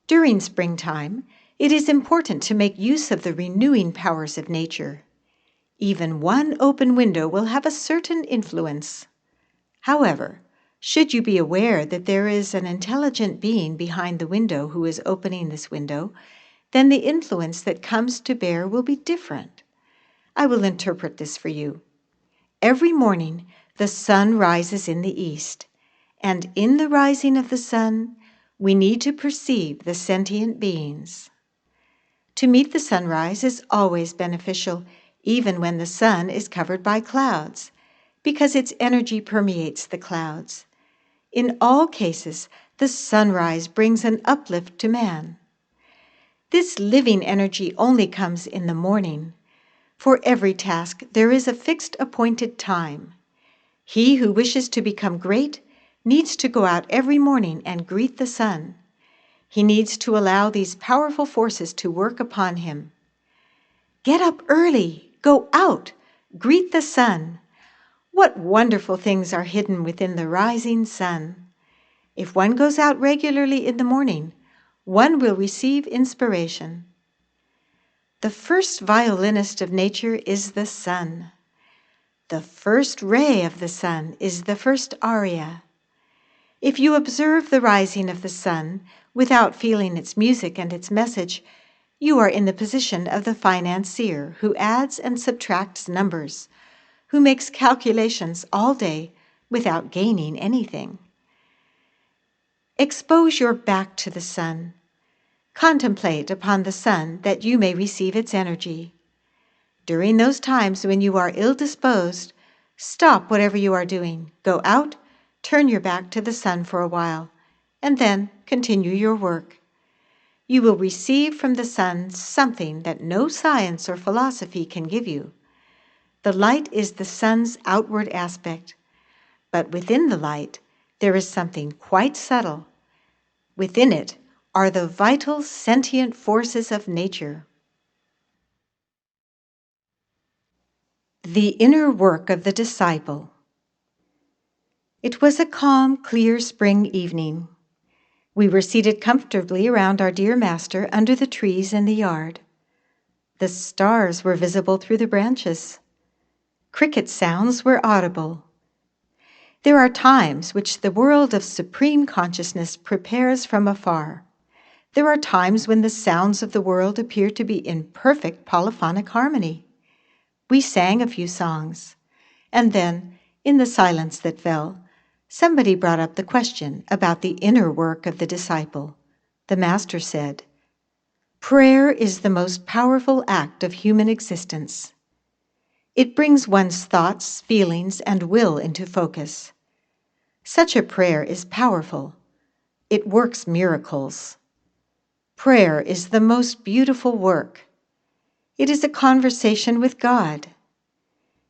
During springtime, it is important to make use of the renewing powers of nature. Even one open window will have a certain influence. However, should you be aware that there is an intelligent being behind the window who is opening this window, then the influence that comes to bear will be different. I will interpret this for you. Every morning, the sun rises in the east, and in the rising of the sun, we need to perceive the sentient beings. To meet the sunrise is always beneficial, even when the sun is covered by clouds, because its energy permeates the clouds. In all cases, the sunrise brings an uplift to man. This living energy only comes in the morning. For every task, there is a fixed appointed time. He who wishes to become great needs to go out every morning and greet the sun. He needs to allow these powerful forces to work upon him. Get up early, go out, greet the sun. What wonderful things are hidden within the rising sun. If one goes out regularly in the morning, one will receive inspiration. The first violinist of nature is the sun. The first ray of the sun is the first aria. If you observe the rising of the sun without feeling its music and its message, you are in the position of the financier who adds and subtracts numbers, who makes calculations all day without gaining anything. Expose your back to the sun. Contemplate upon the sun that you may receive its energy. During those times when you are ill-disposed, stop whatever you are doing, go out, turn your back to the sun for a while, and then continue your work. You will receive from the sun something that no science or philosophy can give you. The light is the sun's outward aspect, but within the light there is something quite subtle. Within it are the vital sentient forces of nature. The inner work of the disciple. It was a calm, clear spring evening. We were seated comfortably around our dear Master under the trees in the yard. The stars were visible through the branches. Cricket sounds were audible. There are times which the world of supreme consciousness prepares from afar. There are times when the sounds of the world appear to be in perfect polyphonic harmony. We sang a few songs, and then, in the silence that fell, somebody brought up the question about the inner work of the disciple. The Master said, "Prayer is the most powerful act of human existence. It brings one's thoughts, feelings, and will into focus. Such a prayer is powerful. It works miracles. Prayer is the most beautiful work. It is a conversation with God.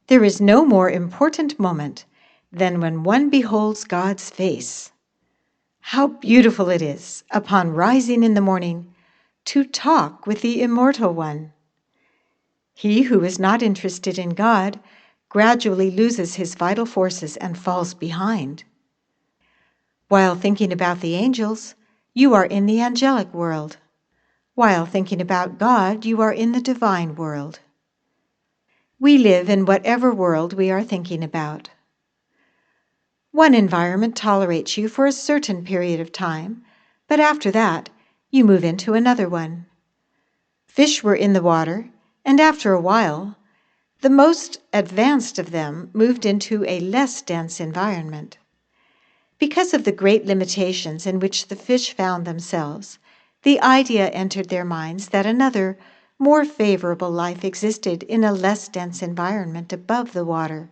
There is no more important moment than when one beholds God's face. How beautiful it is, upon rising in the morning, to talk with the Immortal One. He who is not interested in God gradually loses his vital forces and falls behind. While thinking about the angels, you are in the angelic world. While thinking about God, you are in the divine world. We live in whatever world we are thinking about. One environment tolerates you for a certain period of time, but after that, You move into another one. Fish were in the water, and after a while, the most advanced of them moved into a less dense environment. Because of the great limitations in which the fish found themselves, the idea entered their minds that another, more favorable life existed in a less dense environment above the water.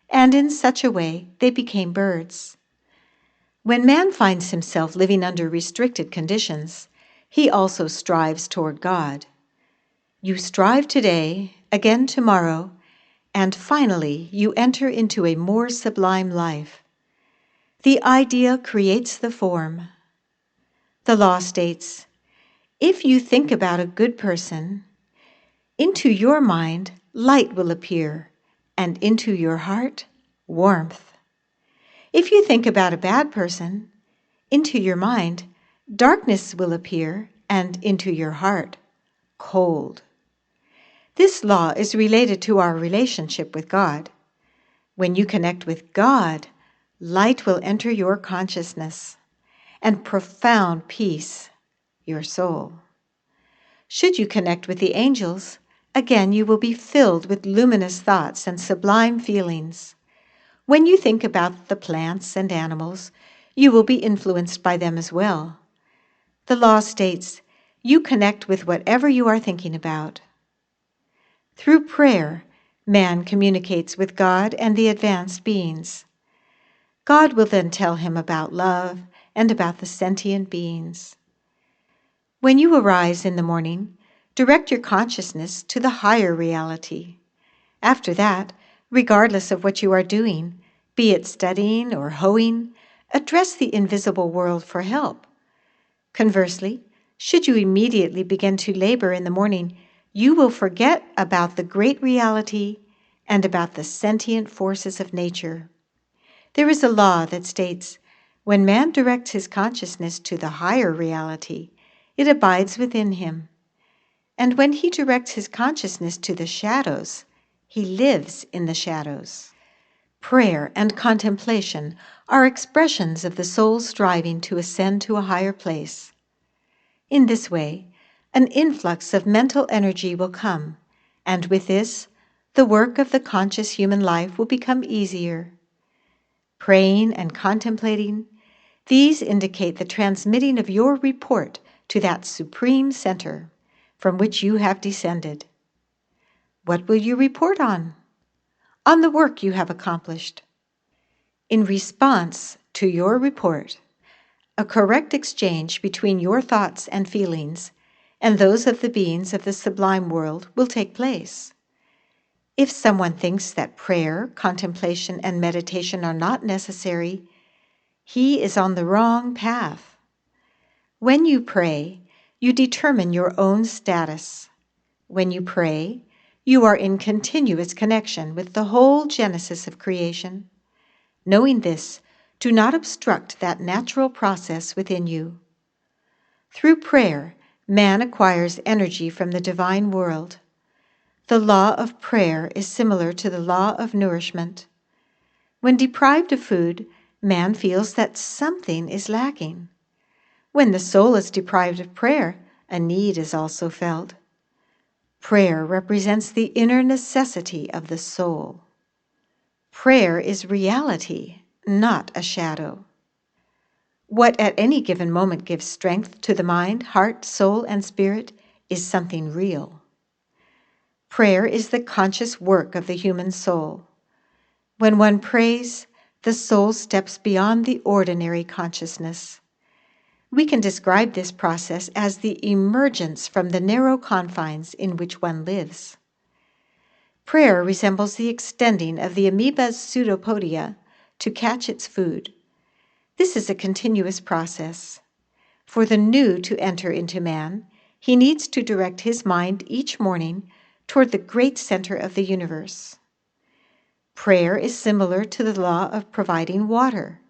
And in such a way, they became birds. When man finds himself living under restricted conditions, he also strives toward God. You strive today, again tomorrow, and finally you enter into a more sublime life. The idea creates the form. The law states, if you think about a good person, into your mind light will appear, and into your heart warmth. If you think about a bad person, into your mind darkness will appear, and into your heart cold. This law is related to our relationship with God. When you connect with God, light will enter your consciousness, and profound peace your soul. Should you connect with the angels, again you will be filled with luminous thoughts and sublime feelings. When you think about the plants and animals, you will be influenced by them as well. The law states, you connect with whatever you are thinking about. Through prayer, man communicates with God and the advanced beings. God will then tell him about love and about the sentient beings. When you arise in the morning, direct your consciousness to the higher reality. After that, regardless of what you are doing, be it studying or hoeing, address the invisible world for help. Conversely, should you immediately begin to labor in the morning, you will forget about the great reality and about the sentient forces of nature. There is a law that states, when man directs his consciousness to the higher reality, it abides within him. And when he directs his consciousness to the shadows, he lives in the shadows. Prayer and contemplation are expressions of the soul's striving to ascend to a higher place. In this way, an influx of mental energy will come, and with this, the work of the conscious human life will become easier. Praying and contemplating, these indicate the transmitting of your report to that supreme center from which you have descended. What will you report on? On the work you have accomplished. In response to your report, a correct exchange between your thoughts and feelings and those of the beings of the sublime world will take place. If someone thinks that prayer, contemplation, and meditation are not necessary, he is on the wrong path. When you pray, you determine your own status. When you pray, you are in continuous connection with the whole genesis of creation. Knowing this, do not obstruct that natural process within you. Through prayer, man acquires energy from the divine world. The law of prayer is similar to the law of nourishment. When deprived of food, man feels that something is lacking. When the soul is deprived of prayer, a need is also felt. Prayer represents the inner necessity of the soul. Prayer is reality, not a shadow. What at any given moment gives strength to the mind, heart, soul, and spirit is something real. Prayer is the conscious work of the human soul. When one prays, the soul steps beyond the ordinary consciousness. We can describe this process as the emergence from the narrow confines in which one lives. Prayer resembles the extending of the amoeba's pseudopodia to catch its food. This is a continuous process. For the new to enter into man, he needs to direct his mind each morning toward the great center of the universe. Prayer is similar to the law of providing water.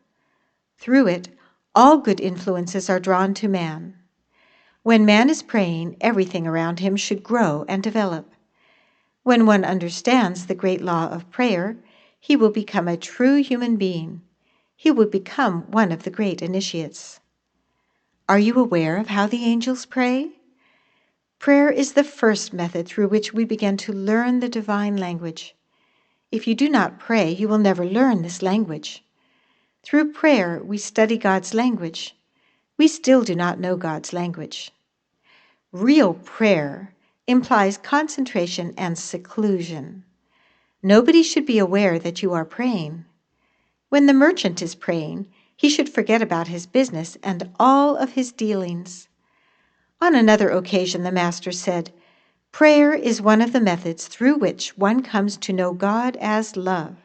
Through it, all good influences are drawn to man. When man is praying, everything around him should grow and develop. When one understands the great law of prayer, he will become a true human being. He will become one of the great initiates. Are you aware of how the angels pray? Prayer is the first method through which we begin to learn the divine language. If you do not pray, you will never learn this language. Through prayer, we study God's language. We still do not know God's language. Real prayer implies concentration and seclusion. Nobody should be aware that you are praying. When the merchant is praying, he should forget about his business and all of his dealings. On another occasion, the Master said, "Prayer is one of the methods through which one comes to know God as love.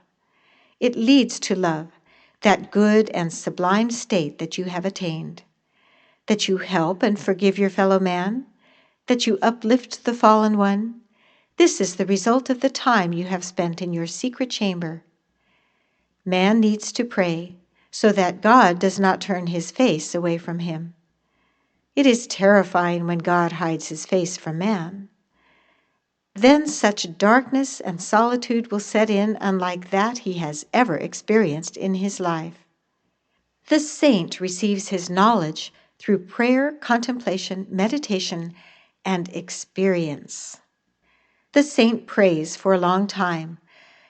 It leads to love, that good and sublime state that you have attained. That you help and forgive your fellow man, that you uplift the fallen one. This is the result of the time you have spent in your secret chamber. Man needs to pray so that God does not turn his face away from him. It is terrifying when God hides his face from man. Then such darkness and solitude will set in unlike that he has ever experienced in his life. The saint receives his knowledge through prayer, contemplation, meditation, and experience. The saint prays for a long time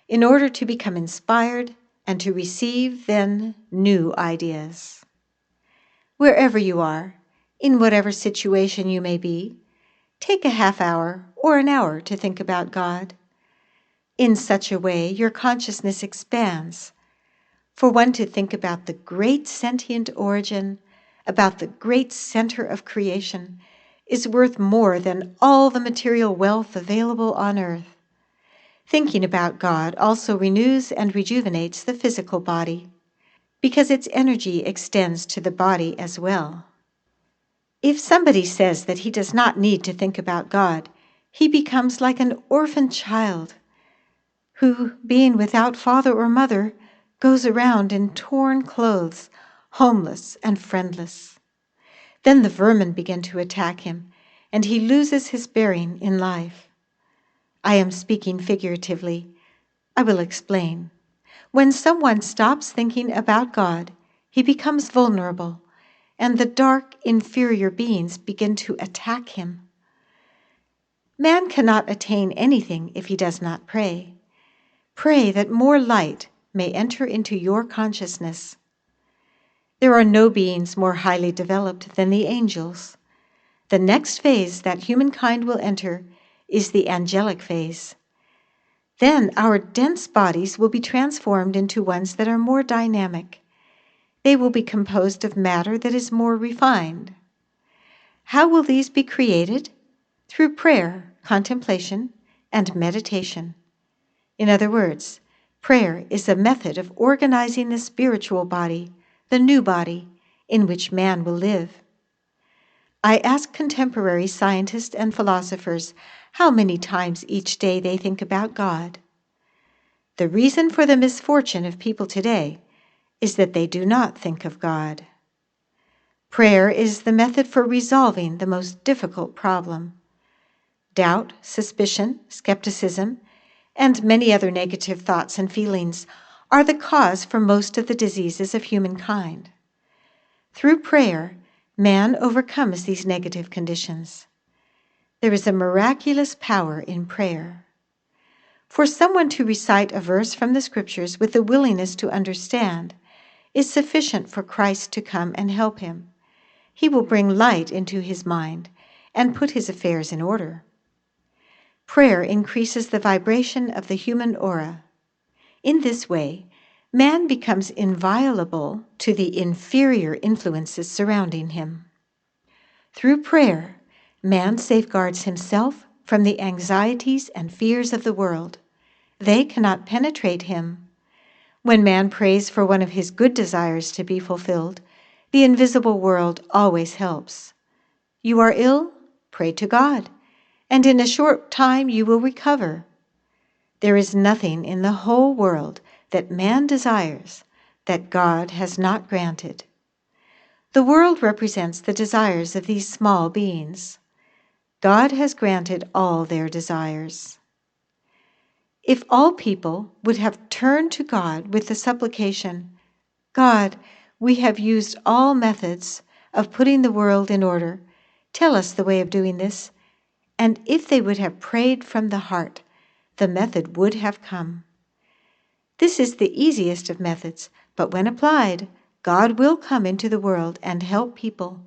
in order to become inspired and to receive then new ideas. Wherever you are, in whatever situation you may be, take a half hour or an hour to think about God. In such a way, your consciousness expands. For one to think about the great sentient origin, about the great center of creation, is worth more than all the material wealth available on earth. Thinking about God also renews and rejuvenates the physical body, because its energy extends to the body as well. If somebody says that he does not need to think about God, he becomes like an orphan child who, being without father or mother, goes around in torn clothes, homeless and friendless. Then the vermin begin to attack him, and he loses his bearing in life. I am speaking figuratively. I will explain. When someone stops thinking about God, he becomes vulnerable, and the dark, inferior beings begin to attack him. Man cannot attain anything if he does not pray. Pray that more light may enter into your consciousness. There are no beings more highly developed than the angels. The next phase that humankind will enter is the angelic phase. Then our dense bodies will be transformed into ones that are more dynamic. They will be composed of matter that is more refined. How will these be created? Through prayer, contemplation, and meditation. In other words, prayer is a method of organizing the spiritual body, the new body, in which man will live. I ask contemporary scientists and philosophers how many times each day they think about God. The reason for the misfortune of people today is that they do not think of God. Prayer is the method for resolving the most difficult problem. Doubt, suspicion, skepticism, and many other negative thoughts and feelings are the cause for most of the diseases of humankind. Through prayer, man overcomes these negative conditions. There is a miraculous power in prayer. For someone to recite a verse from the Scriptures with the willingness to understand is sufficient for Christ to come and help him. He will bring light into his mind and put his affairs in order. Prayer increases the vibration of the human aura. In this way, man becomes inviolable to the inferior influences surrounding him. Through prayer, man safeguards himself from the anxieties and fears of the world. They cannot penetrate him. When man prays for one of his good desires to be fulfilled, the invisible world always helps. You are ill? Pray to God, and in a short time you will recover. There is nothing in the whole world that man desires that God has not granted. The world represents the desires of these small beings. God has granted all their desires. If all people would have turned to God with the supplication, "God, we have used all methods, of putting the world in order, tell us the way of doing this, and if they would have prayed from the heart, the method would have come. This is the easiest of methods, but when applied, God will come into the world and help people.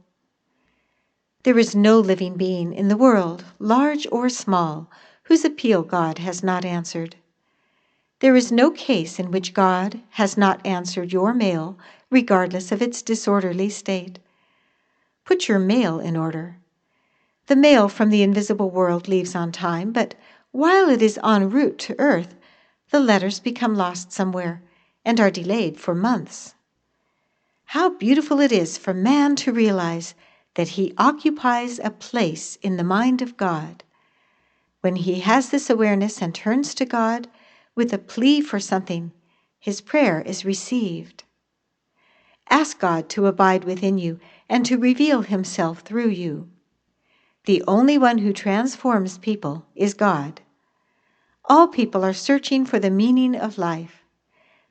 There is no living being in the world, large or small, whose appeal God has not answered. There is no case in which God has not answered your mail, regardless of its disorderly state. Put your mail in order. The mail from the invisible world leaves on time, but while it is en route to earth, the letters become lost somewhere and are delayed for months. How beautiful it is for man to realize that he occupies a place in the mind of God. When he has this awareness and turns to God with a plea for something, his prayer is received. Ask God to abide within you and to reveal himself through you. The only one who transforms people is God. All people are searching for the meaning of life.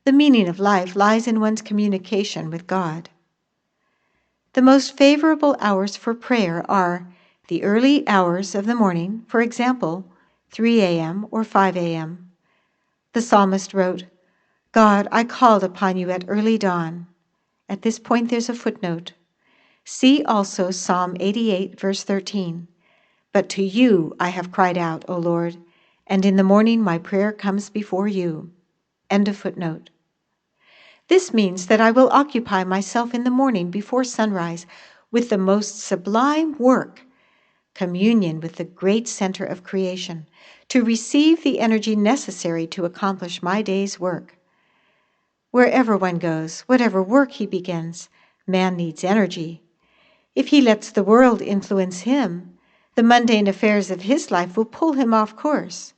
The meaning of life lies in one's communication with God. The most favorable hours for prayer are the early hours of the morning, for example, 3 a.m. or 5 a.m. The psalmist wrote, "God, I called upon you at early dawn." At this point there's a footnote. See also Psalm 88, verse 13. "But to you I have cried out, O Lord, and in the morning my prayer comes before you." End of footnote. This means that I will occupy myself in the morning before sunrise with the most sublime work, communion with the great center of creation, to receive the energy necessary to accomplish my day's work. Wherever one goes, whatever work he begins, man needs energy. If he lets the world influence him, the mundane affairs of his life will pull him off course.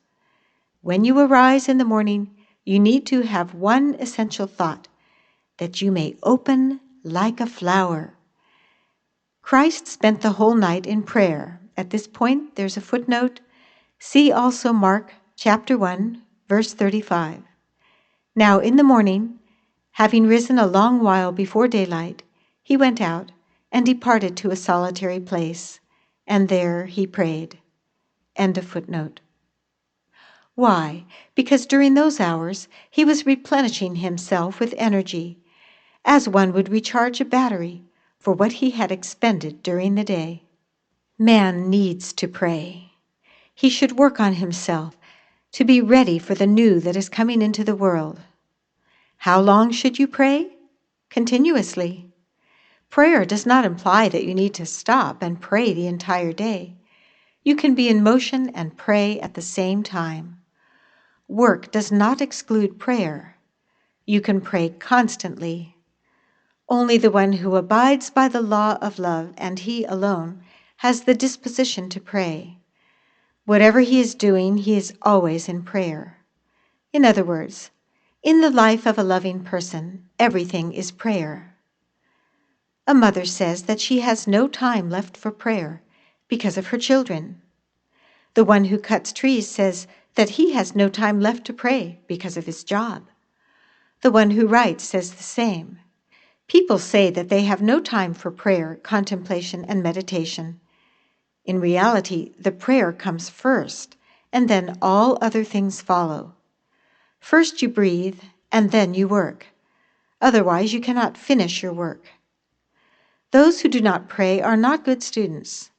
When you arise in the morning, you need to have one essential thought, that you may open like a flower. Christ spent the whole night in prayer. At this point, there's a footnote. See also Mark chapter 1, verse 35. Now in the morning, having risen a long while before daylight, he went out and departed to a solitary place, and there he prayed. End of footnote. Why? Because during those hours he was replenishing himself with energy, as one would recharge a battery for what he had expended during the day. Man needs to pray. He should work on himself to be ready for the new that is coming into the world. How long should you pray? Continuously. Prayer does not imply that you need to stop and pray the entire day. You can be in motion and pray at the same time. Work does not exclude prayer. You can pray constantly. Only the one who abides by the law of love, and he alone, has the disposition to pray. Whatever he is doing, he is always in prayer. In other words, in the life of a loving person, everything is prayer. A mother says that she has no time left for prayer because of her children. The one who cuts trees says that he has no time left to pray because of his job. The one who writes says the same. People say that they have no time for prayer, contemplation, and meditation. In reality, the prayer comes first, and then all other things follow. First you breathe, and then you work. Otherwise, you cannot finish your work. Those who do not pray are not good students.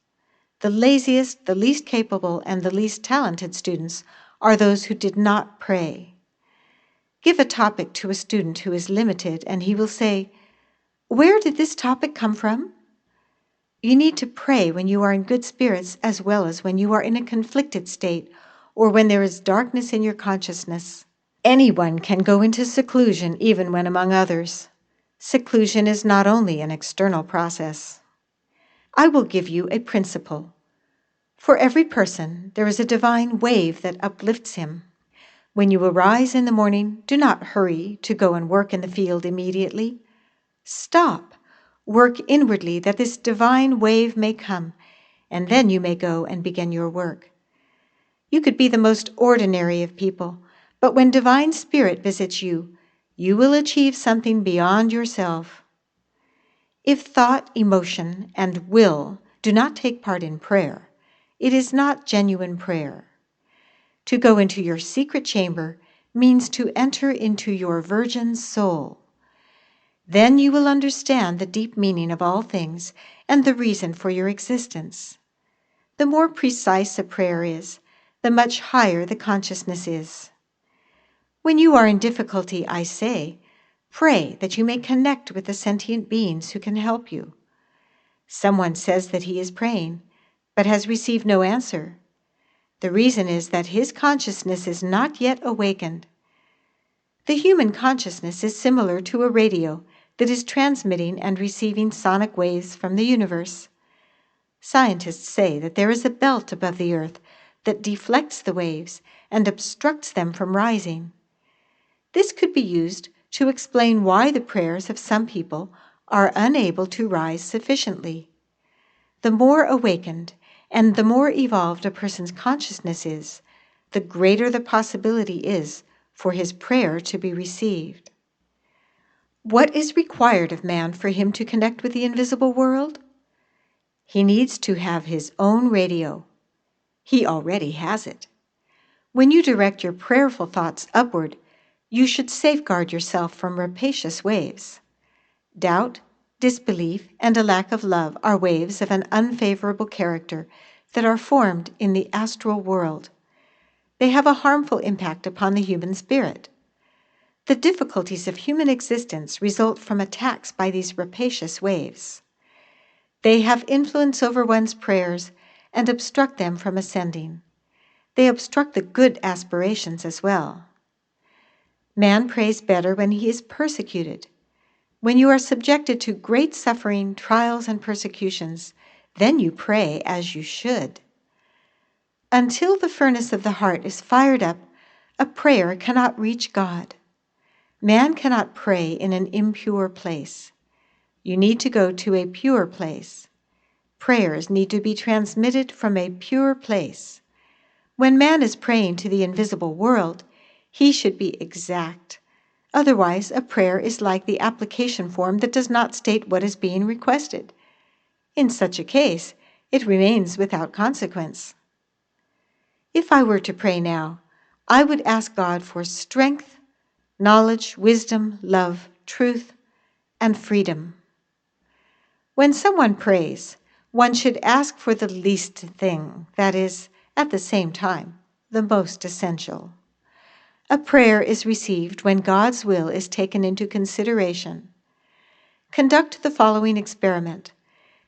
The laziest, the least capable, and the least talented students are those who did not pray. Give a topic to a student who is limited, and he will say, "Where did this topic come from?" You need to pray when you are in good spirits as well as when you are in a conflicted state or when there is darkness in your consciousness. Anyone can go into seclusion even when among others. Seclusion is not only an external process. I will give you a principle. For every person, there is a divine wave that uplifts him. When you arise in the morning, do not hurry to go and work in the field immediately. Stop. Work inwardly that this divine wave may come, and then you may go and begin your work. You could be the most ordinary of people, but when divine spirit visits you, you will achieve something beyond yourself. If thought, emotion, and will do not take part in prayer, it is not genuine prayer. To go into your secret chamber means to enter into your virgin soul. Then you will understand the deep meaning of all things and the reason for your existence. The more precise a prayer is, the much higher the consciousness is. When you are in difficulty, I say, pray that you may connect with the sentient beings who can help you. Someone says that he is praying, but has received no answer. The reason is that his consciousness is not yet awakened. The human consciousness is similar to a radio that is transmitting and receiving sonic waves from the universe. Scientists say that there is a belt above the earth that deflects the waves and obstructs them from rising. This could be used to explain why the prayers of some people are unable to rise sufficiently. The more awakened and the more evolved a person's consciousness is, the greater the possibility is for his prayer to be received. What is required of man for him to connect with the invisible world? He needs to have his own radio. He already has it. When you direct your prayerful thoughts upward, you should safeguard yourself from rapacious waves. Doubt, disbelief, and a lack of love are waves of an unfavorable character that are formed in the astral world. They have a harmful impact upon the human spirit. The difficulties of human existence result from attacks by these rapacious waves. They have influence over one's prayers and obstruct them from ascending. They obstruct the good aspirations as well. Man prays better when he is persecuted. When you are subjected to great suffering, trials, and persecutions, then you pray as you should. Until the furnace of the heart is fired up, a prayer cannot reach God. Man cannot pray in an impure place. You need to go to a pure place. Prayers need to be transmitted from a pure place. When man is praying to the invisible world, he should be exact. Otherwise, a prayer is like the application form that does not state what is being requested. In such a case, it remains without consequence. If I were to pray now, I would ask God for strength, knowledge, wisdom, love, truth, and freedom. When someone prays, one should ask for the least thing, that is, at the same time, the most essential. A prayer is received when God's will is taken into consideration. Conduct the following experiment.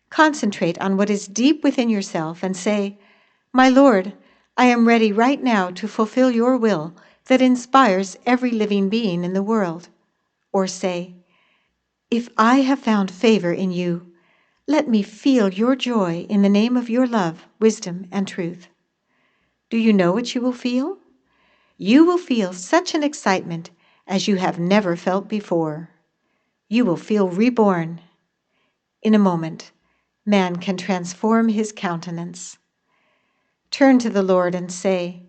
Concentrate on what is deep within yourself and say, "My Lord, I am ready right now to fulfill your will that inspires every living being in the world." Or say, "If I have found favor in you, let me feel your joy in the name of your love, wisdom, and truth." Do you know what you will feel? You will feel such an excitement as you have never felt before. You will feel reborn. In a moment, man can transform his countenance. Turn to the Lord and say,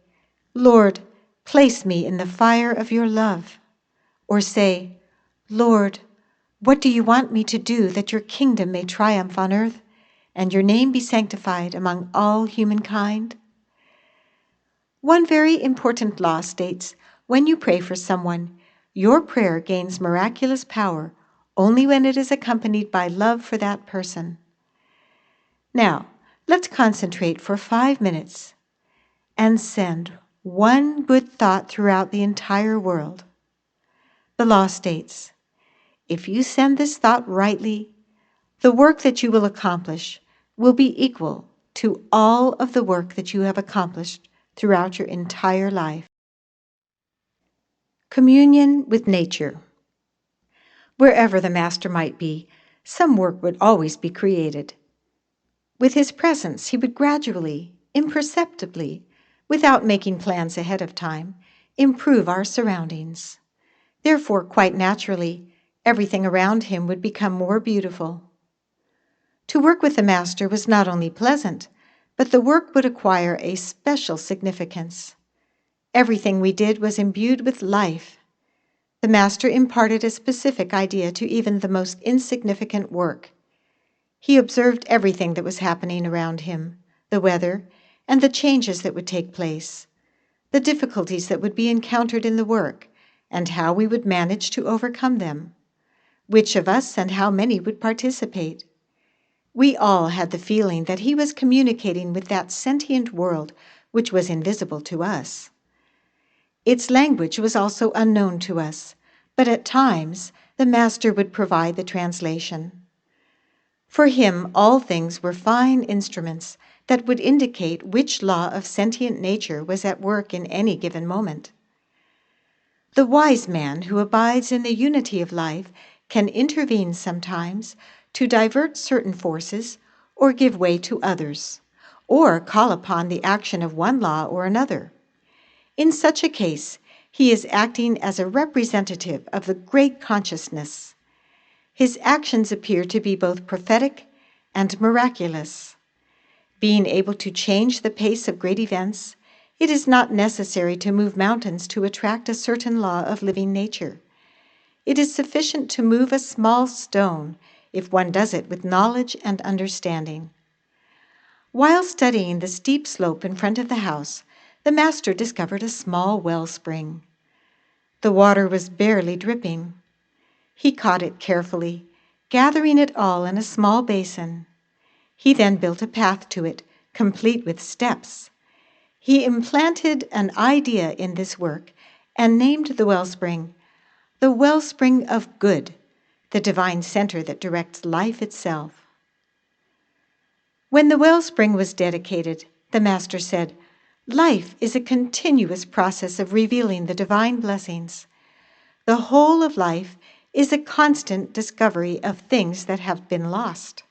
"Lord, place me in the fire of your love." Or say, "Lord, what do you want me to do that your kingdom may triumph on earth and your name be sanctified among all humankind?" One very important law states, when you pray for someone, your prayer gains miraculous power only when it is accompanied by love for that person. Now, let's concentrate for 5 minutes and send one good thought throughout the entire world. The law states, if you send this thought rightly, the work that you will accomplish will be equal to all of the work that you have accomplished throughout your entire life. Communion with nature. Wherever the master might be, some work would always be created. With his presence, he would gradually, imperceptibly, without making plans ahead of time, improve our surroundings. Therefore, quite naturally, everything around him would become more beautiful. To work with the master was not only pleasant, but the work would acquire a special significance. Everything we did was imbued with life. The master imparted a specific idea to even the most insignificant work. He observed everything that was happening around him, the weather, and the changes that would take place, the difficulties that would be encountered in the work, and how we would manage to overcome them, which of us and how many would participate. We all had the feeling that he was communicating with that sentient world which was invisible to us. Its language was also unknown to us, but at times the master would provide the translation. For him, all things were fine instruments that would indicate which law of sentient nature was at work in any given moment. The wise man who abides in the unity of life can intervene sometimes to divert certain forces or give way to others, or call upon the action of one law or another. In such a case, he is acting as a representative of the great consciousness. His actions appear to be both prophetic and miraculous. Being able to change the pace of great events, it is not necessary to move mountains to attract a certain law of living nature. It is sufficient to move a small stone if one does it with knowledge and understanding. While studying the steep slope in front of the house, the master discovered a small wellspring. The water was barely dripping. He caught it carefully, gathering it all in a small basin. He then built a path to it, complete with steps. He implanted an idea in this work and named the wellspring of good, the divine center that directs life itself. When the wellspring was dedicated, the master said, "Life is a continuous process of revealing the divine blessings. The whole of life is a constant discovery of things that have been lost."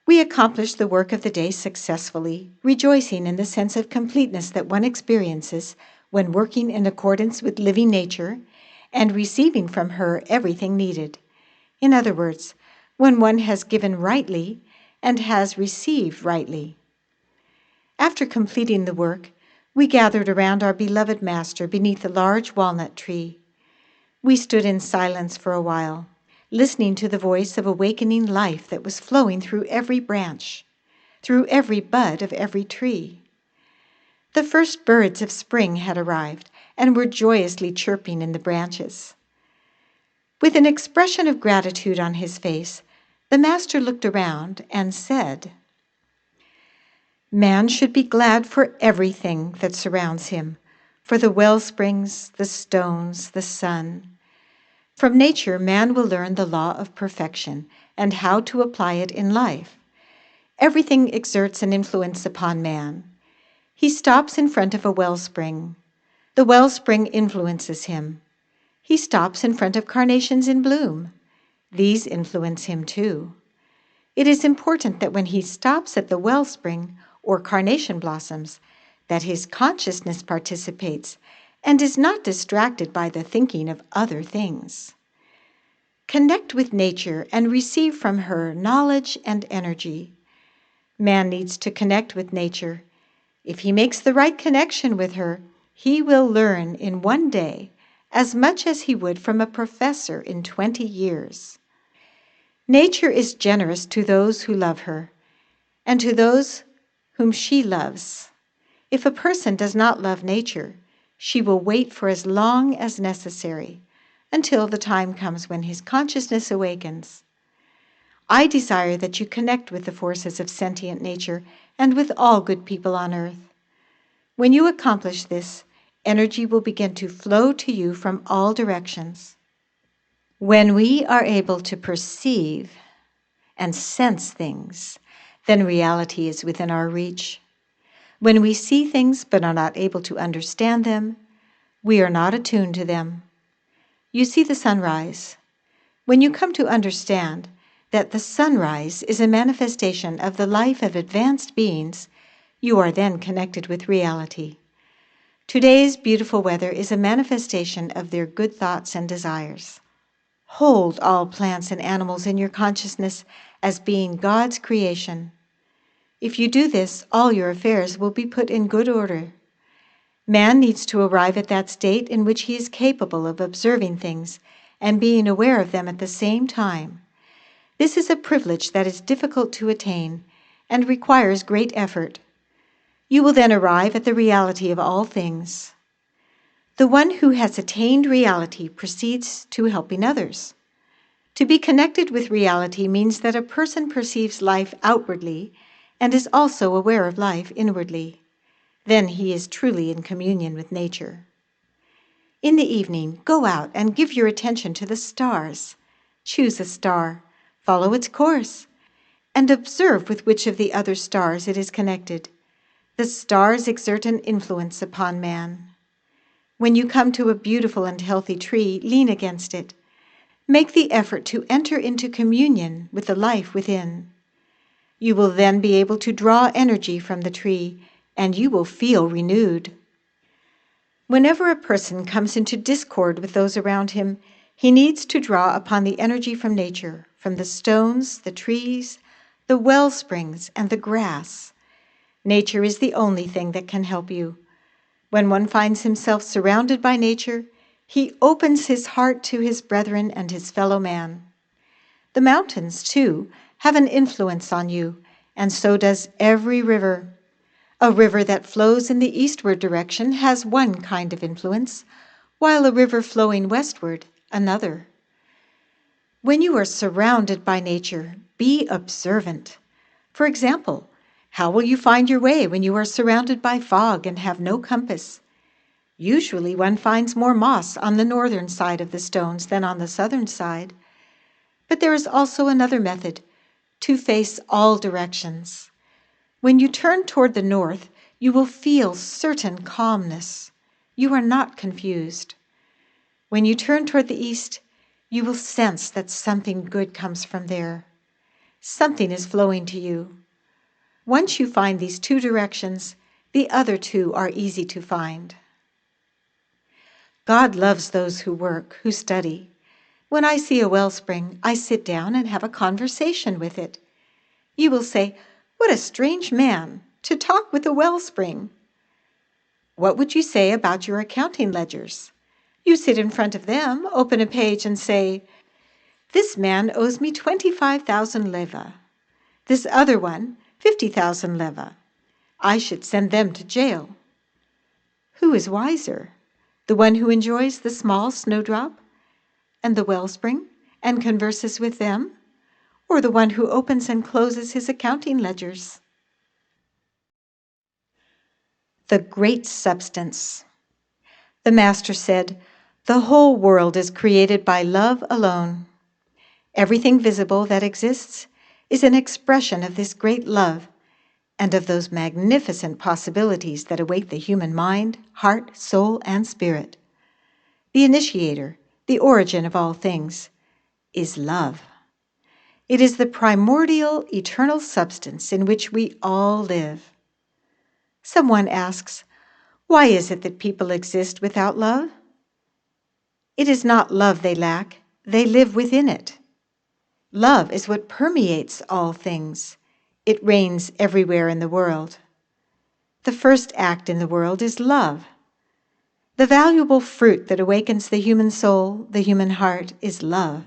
We accomplished the work of the day successfully, rejoicing in the sense of completeness that one experiences when working in accordance with living nature and receiving from her everything needed. In other words, when one has given rightly and has received rightly. After completing the work, we gathered around our beloved master beneath a large walnut tree. We stood in silence for a while, listening to the voice of awakening life that was flowing through every branch, through every bud of every tree. The first birds of spring had arrived and were joyously chirping in the branches. With an expression of gratitude on his face, the master looked around and said, "Man should be glad for everything that surrounds him, for the well springs, the stones, the sun. From nature, man will learn the law of perfection and how to apply it in life. Everything exerts an influence upon man. He stops in front of a wellspring. The wellspring influences him. He stops in front of carnations in bloom. These influence him too. It is important that when he stops at the wellspring or carnation blossoms, that his consciousness participates and is not distracted by the thinking of other things. Connect with nature and receive from her knowledge and energy. Man needs to connect with nature. If he makes the right connection with her, he will learn in one day as much as he would from a professor in 20 years. Nature is generous to those who love her, and to those whom she loves. If a person does not love nature, she will wait for as long as necessary, until the time comes when his consciousness awakens. I desire that you connect with the forces of sentient nature and with all good people on earth. When you accomplish this, energy will begin to flow to you from all directions. When we are able to perceive and sense things, then reality is within our reach. When we see things but are not able to understand them, we are not attuned to them. You see the sunrise. When you come to understand that the sunrise is a manifestation of the life of advanced beings, you are then connected with reality. Today's beautiful weather is a manifestation of their good thoughts and desires. Hold all plants and animals in your consciousness as being God's creation. If you do this, all your affairs will be put in good order. Man needs to arrive at that state in which he is capable of observing things and being aware of them at the same time. This is a privilege that is difficult to attain and requires great effort. You will then arrive at the reality of all things. The one who has attained reality proceeds to helping others. To be connected with reality means that a person perceives life outwardly and is also aware of life inwardly. Then he is truly in communion with nature. In the evening, go out and give your attention to the stars. Choose a star, follow its course, and observe with which of the other stars it is connected. The stars exert an influence upon man. When you come to a beautiful and healthy tree, lean against it. Make the effort to enter into communion with the life within. You will then be able to draw energy from the tree, and you will feel renewed. Whenever a person comes into discord with those around him, he needs to draw upon the energy from nature, from the stones, the trees, the well springs, and the grass. Nature is the only thing that can help you. When one finds himself surrounded by nature, he opens his heart to his brethren and his fellow man. The mountains, too, have an influence on you, and so does every river. A river that flows in the eastward direction has one kind of influence, while a river flowing westward, another. When you are surrounded by nature, be observant. For example, how will you find your way when you are surrounded by fog and have no compass? Usually one finds more moss on the northern side of the stones than on the southern side. But there is also another method, to face all directions. When you turn toward the north, you will feel certain calmness. You are not confused. When you turn toward the east, you will sense that something good comes from there. Something is flowing to you. Once you find these two directions, the other two are easy to find. God loves those who work, who study. When I see a wellspring, I sit down and have a conversation with it. You will say, "What a strange man, to talk with a wellspring." What would you say about your accounting ledgers? You sit in front of them, open a page, and say, "This man owes me 25,000 leva. This other one, 50,000 leva. I should send them to jail." Who is wiser? The one who enjoys the small snowdrop and the wellspring and converses with them, or the one who opens and closes his accounting ledgers? The great substance. The Master said, "The whole world is created by love alone. Everything visible that exists is an expression of this great love and of those magnificent possibilities that await the human mind, heart, soul, and spirit. The initiator, the origin of all things, is love. It is the primordial, eternal substance in which we all live." Someone asks, why is it that people exist without love? It is not love they lack, they live within it. Love is what permeates all things. It reigns everywhere in the world. The first act in the world is love. The valuable fruit that awakens the human soul, the human heart, is love.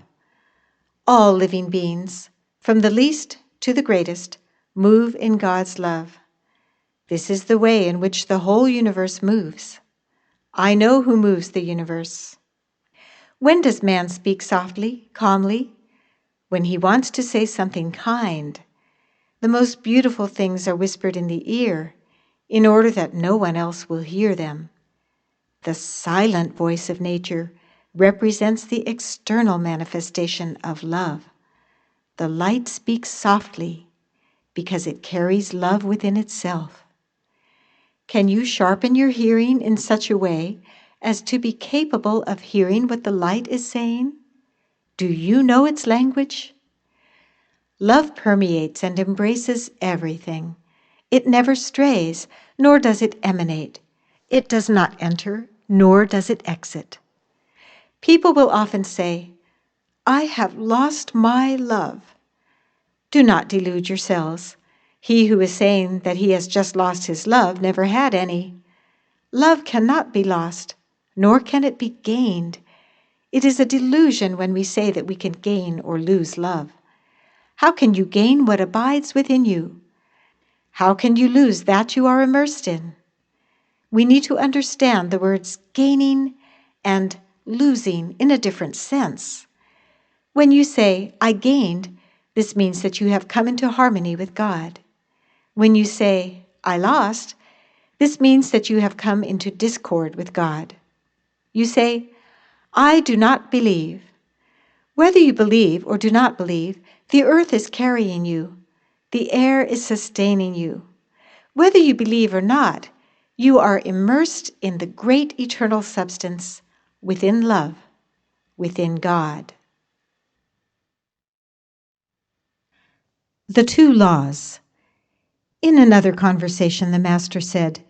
All living beings, from the least to the greatest, move in God's love. This is the way in which the whole universe moves. I know who moves the universe. When does man speak softly, calmly? When he wants to say something kind. The most beautiful things are whispered in the ear, in order that no one else will hear them. The silent voice of nature represents the external manifestation of love. The light speaks softly because it carries love within itself. Can you sharpen your hearing in such a way as to be capable of hearing what the light is saying? Do you know its language? Love permeates and embraces everything. It never strays, nor does it emanate. It does not enter, nor does it exit. People will often say, "I have lost my love." Do not delude yourselves. He who is saying that he has just lost his love never had any. Love cannot be lost, nor can it be gained. It is a delusion when we say that we can gain or lose love. How can you gain what abides within you? How can you lose that you are immersed in? We need to understand the words gaining and losing in a different sense. When you say, I gained, this means that you have come into harmony with God. When you say, I lost, this means that you have come into discord with God. You say, I do not believe. Whether you believe or do not believe, the earth is carrying you. The air is sustaining you. Whether you believe or not, you are immersed in the great eternal substance within love, within God. The two laws. In another conversation, the Master said,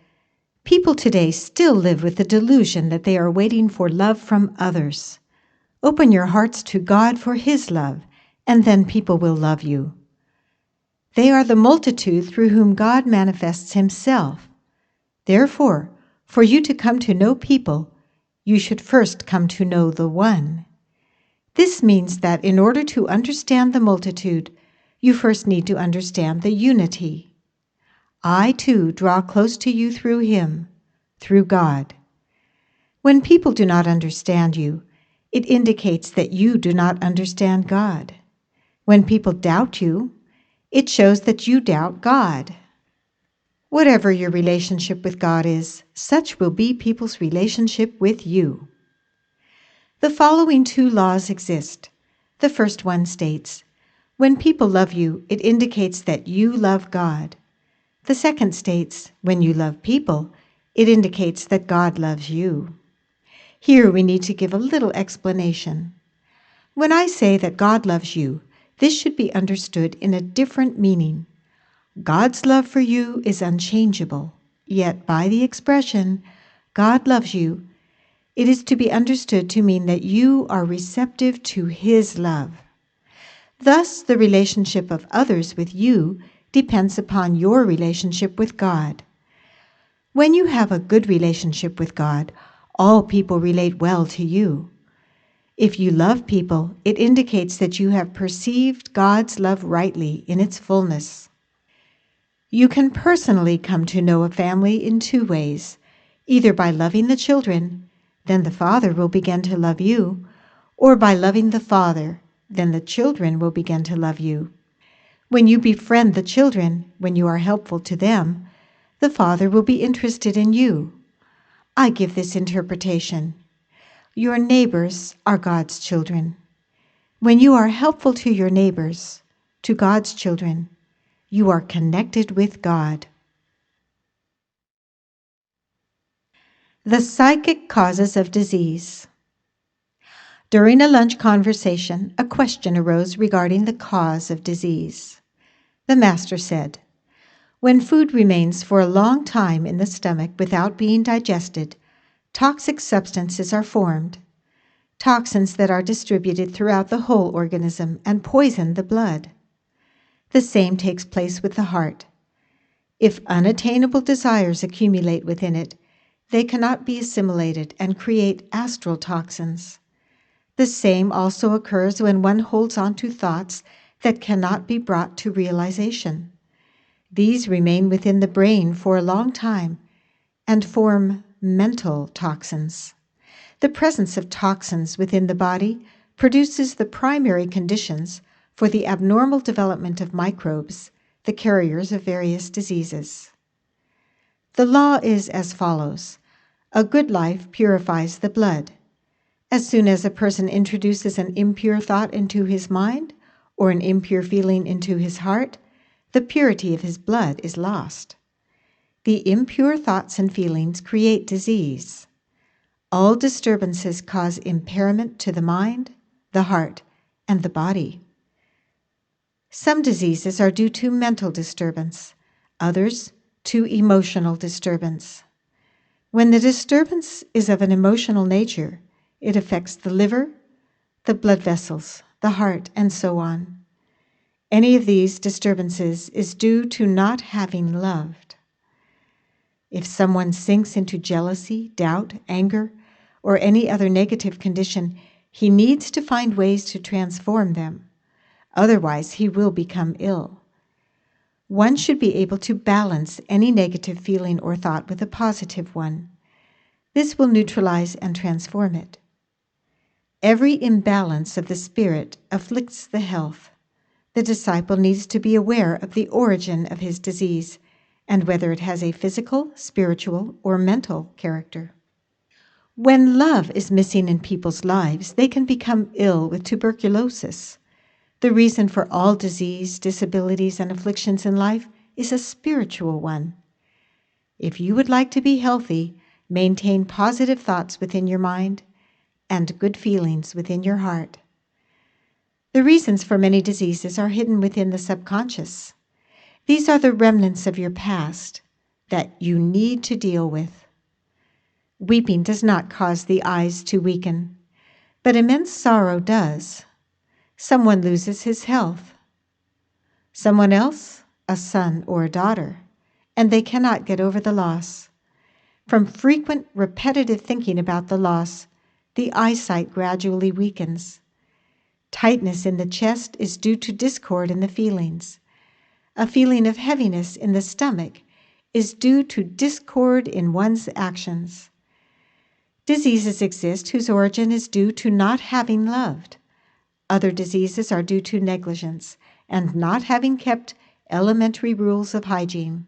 people today still live with the delusion that they are waiting for love from others. Open your hearts to God for His love, and then people will love you. They are the multitude through whom God manifests Himself. Therefore, for you to come to know people, you should first come to know the One. This means that in order to understand the multitude, you first need to understand the unity. I, too, draw close to you through Him, through God. When people do not understand you, it indicates that you do not understand God. When people doubt you, it shows that you doubt God. Whatever your relationship with God is, such will be people's relationship with you. The following two laws exist. The first one states, when people love you, it indicates that you love God. The second states, when you love people, it indicates that God loves you. Here we need to give a little explanation. When I say that God loves you, this should be understood in a different meaning. God's love for you is unchangeable, yet by the expression, God loves you, it is to be understood to mean that you are receptive to His love. Thus, the relationship of others with you depends upon your relationship with God. When you have a good relationship with God, all people relate well to you. If you love people, it indicates that you have perceived God's love rightly in its fullness. You can personally come to know a family in two ways, either by loving the children, then the father will begin to love you, or by loving the father, then the children will begin to love you. When you befriend the children, when you are helpful to them, the father will be interested in you. I give this interpretation. Your neighbors are God's children. When you are helpful to your neighbors, to God's children, you are connected with God. The psychic causes of disease. During a lunch conversation, a question arose regarding the cause of disease. The Master said, when food remains for a long time in the stomach without being digested, toxic substances are formed, toxins that are distributed throughout the whole organism and poison the blood. The same takes place with the heart. If unattainable desires accumulate within it, they cannot be assimilated and create astral toxins. The same also occurs when one holds on to thoughts that cannot be brought to realization. These remain within the brain for a long time and form mental toxins. The presence of toxins within the body produces the primary conditions for the abnormal development of microbes, the carriers of various diseases. The law is as follows. A good life purifies the blood. As soon as a person introduces an impure thought into his mind or an impure feeling into his heart, the purity of his blood is lost. The impure thoughts and feelings create disease. All disturbances cause impairment to the mind, the heart, and the body. Some diseases are due to mental disturbance, others to emotional disturbance. When the disturbance is of an emotional nature, it affects the liver, the blood vessels, the heart, and so on. Any of these disturbances is due to not having loved. If someone sinks into jealousy, doubt, anger, or any other negative condition, he needs to find ways to transform them. Otherwise, he will become ill. One should be able to balance any negative feeling or thought with a positive one. This will neutralize and transform it. Every imbalance of the spirit afflicts the health. The disciple needs to be aware of the origin of his disease and whether it has a physical, spiritual, or mental character. When love is missing in people's lives, they can become ill with tuberculosis. The reason for all disease, disabilities, and afflictions in life is a spiritual one. If you would like to be healthy, maintain positive thoughts within your mind and good feelings within your heart. The reasons for many diseases are hidden within the subconscious. These are the remnants of your past that you need to deal with. Weeping does not cause the eyes to weaken, but immense sorrow does. Someone loses his health. Someone else, a son or a daughter, and they cannot get over the loss. From frequent, repetitive thinking about the loss, the eyesight gradually weakens. Tightness in the chest is due to discord in the feelings. A feeling of heaviness in the stomach is due to discord in one's actions. Diseases exist whose origin is due to not having loved. Other diseases are due to negligence and not having kept elementary rules of hygiene.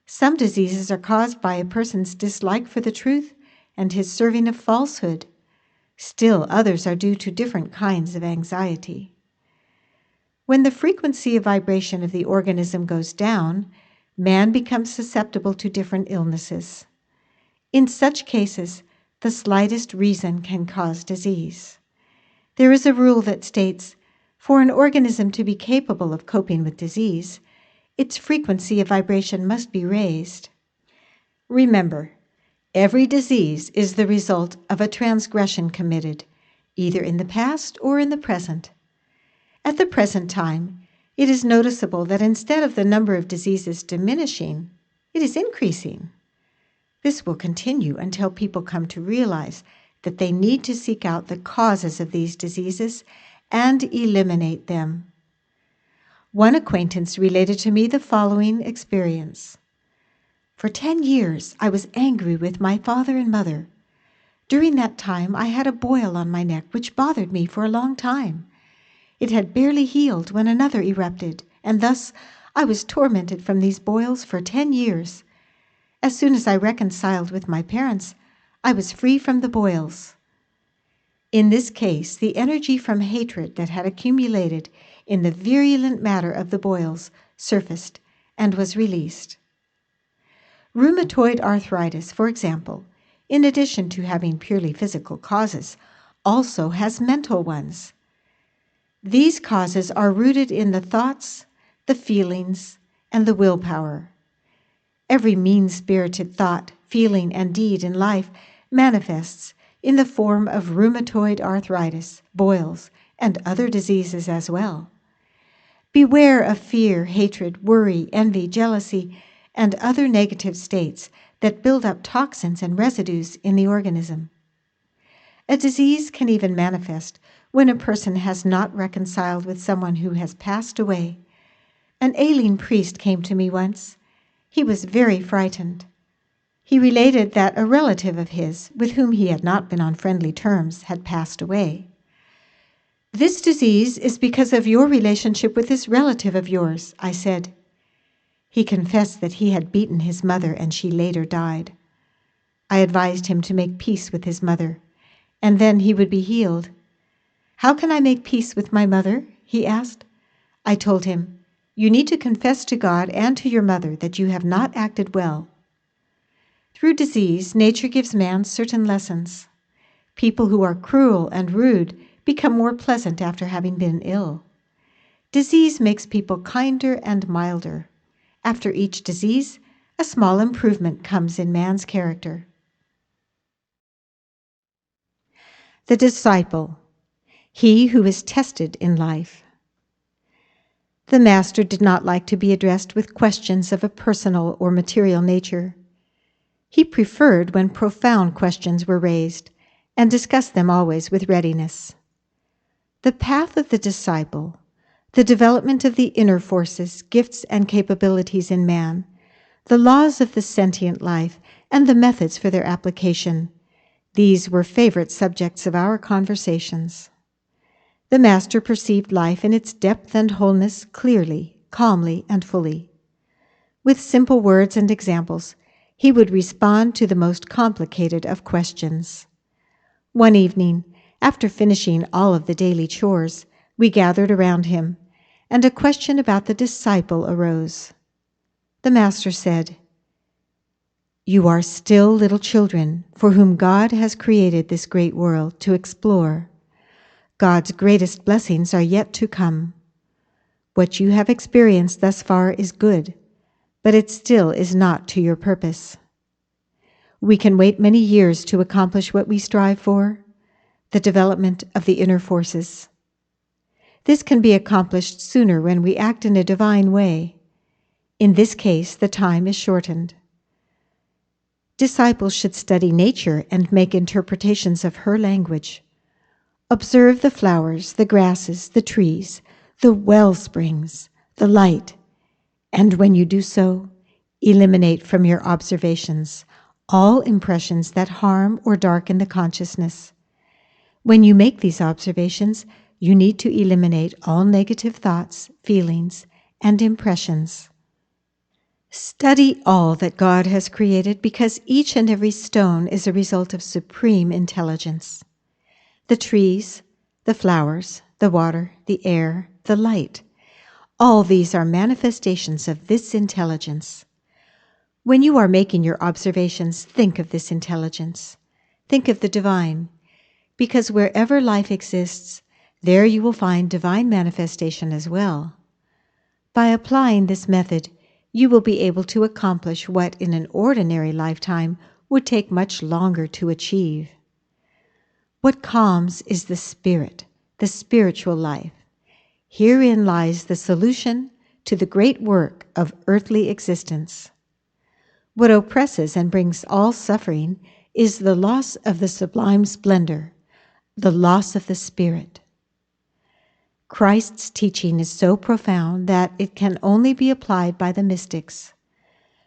Some diseases are caused by a person's dislike for the truth and his serving of falsehood. Still others are due to different kinds of anxiety. When the frequency of vibration of the organism goes down, man becomes susceptible to different illnesses. In such cases, the slightest reason can cause disease. There is a rule that states, for an organism to be capable of coping with disease, its frequency of vibration must be raised. Remember, every disease is the result of a transgression committed, either in the past or in the present. At the present time, it is noticeable that instead of the number of diseases diminishing, it is increasing. This will continue until people come to realize that they need to seek out the causes of these diseases and eliminate them. One acquaintance related to me the following experience. For 10 years, I was angry with my father and mother. During that time, I had a boil on my neck which bothered me for a long time. It had barely healed when another erupted, and thus I was tormented from these boils for 10 years. As soon as I reconciled with my parents, I was free from the boils. In this case, the energy from hatred that had accumulated in the virulent matter of the boils surfaced and was released. Rheumatoid arthritis, for example, in addition to having purely physical causes, also has mental ones. These causes are rooted in the thoughts, the feelings, and the willpower. Every mean-spirited thought, feeling, and deed in life manifests in the form of rheumatoid arthritis, boils, and other diseases as well. Beware of fear, hatred, worry, envy, jealousy, and other negative states that build up toxins and residues in the organism. A disease can even manifest when a person has not reconciled with someone who has passed away. An ailing priest came to me once. He was very frightened. He related that a relative of his, with whom he had not been on friendly terms, had passed away. "This disease is because of your relationship with this relative of yours," I said. He confessed that he had beaten his mother and she later died. I advised him to make peace with his mother, and then he would be healed. "How can I make peace with my mother?" he asked. I told him, "You need to confess to God and to your mother that you have not acted well." Through disease, nature gives man certain lessons. People who are cruel and rude become more pleasant after having been ill. Disease makes people kinder and milder. After each disease, a small improvement comes in man's character. The disciple, he who is tested in life. The master did not like to be addressed with questions of a personal or material nature. He preferred when profound questions were raised, and discussed them always with readiness. The path of the disciple, the development of the inner forces, gifts, and capabilities in man, the laws of the sentient life, and the methods for their application. These were favorite subjects of our conversations. The master perceived life in its depth and wholeness clearly, calmly, and fully. With simple words and examples, he would respond to the most complicated of questions. One evening, after finishing all of the daily chores, we gathered around him, and a question about the disciple arose. The master said, "You are still little children for whom God has created this great world to explore. God's greatest blessings are yet to come. What you have experienced thus far is good, but it still is not to your purpose. We can wait many years to accomplish what we strive for, the development of the inner forces. This can be accomplished sooner when we act in a divine way. In this case, the time is shortened. Disciples should study nature and make interpretations of her language. Observe the flowers, the grasses, the trees, the well springs, the light, and when you do so, eliminate from your observations all impressions that harm or darken the consciousness. When you make these observations, you need to eliminate all negative thoughts, feelings, and impressions. Study all that God has created because each and every stone is a result of supreme intelligence. The trees, the flowers, the water, the air, the light, all these are manifestations of this intelligence. When you are making your observations, think of this intelligence. Think of the divine, because wherever life exists, there you will find divine manifestation as well. By applying this method, you will be able to accomplish what in an ordinary lifetime would take much longer to achieve. What calms is the spirit, the spiritual life. Herein lies the solution to the great work of earthly existence. What oppresses and brings all suffering is the loss of the sublime splendor, the loss of the spirit. Christ's teaching is so profound that it can only be applied by the mystics.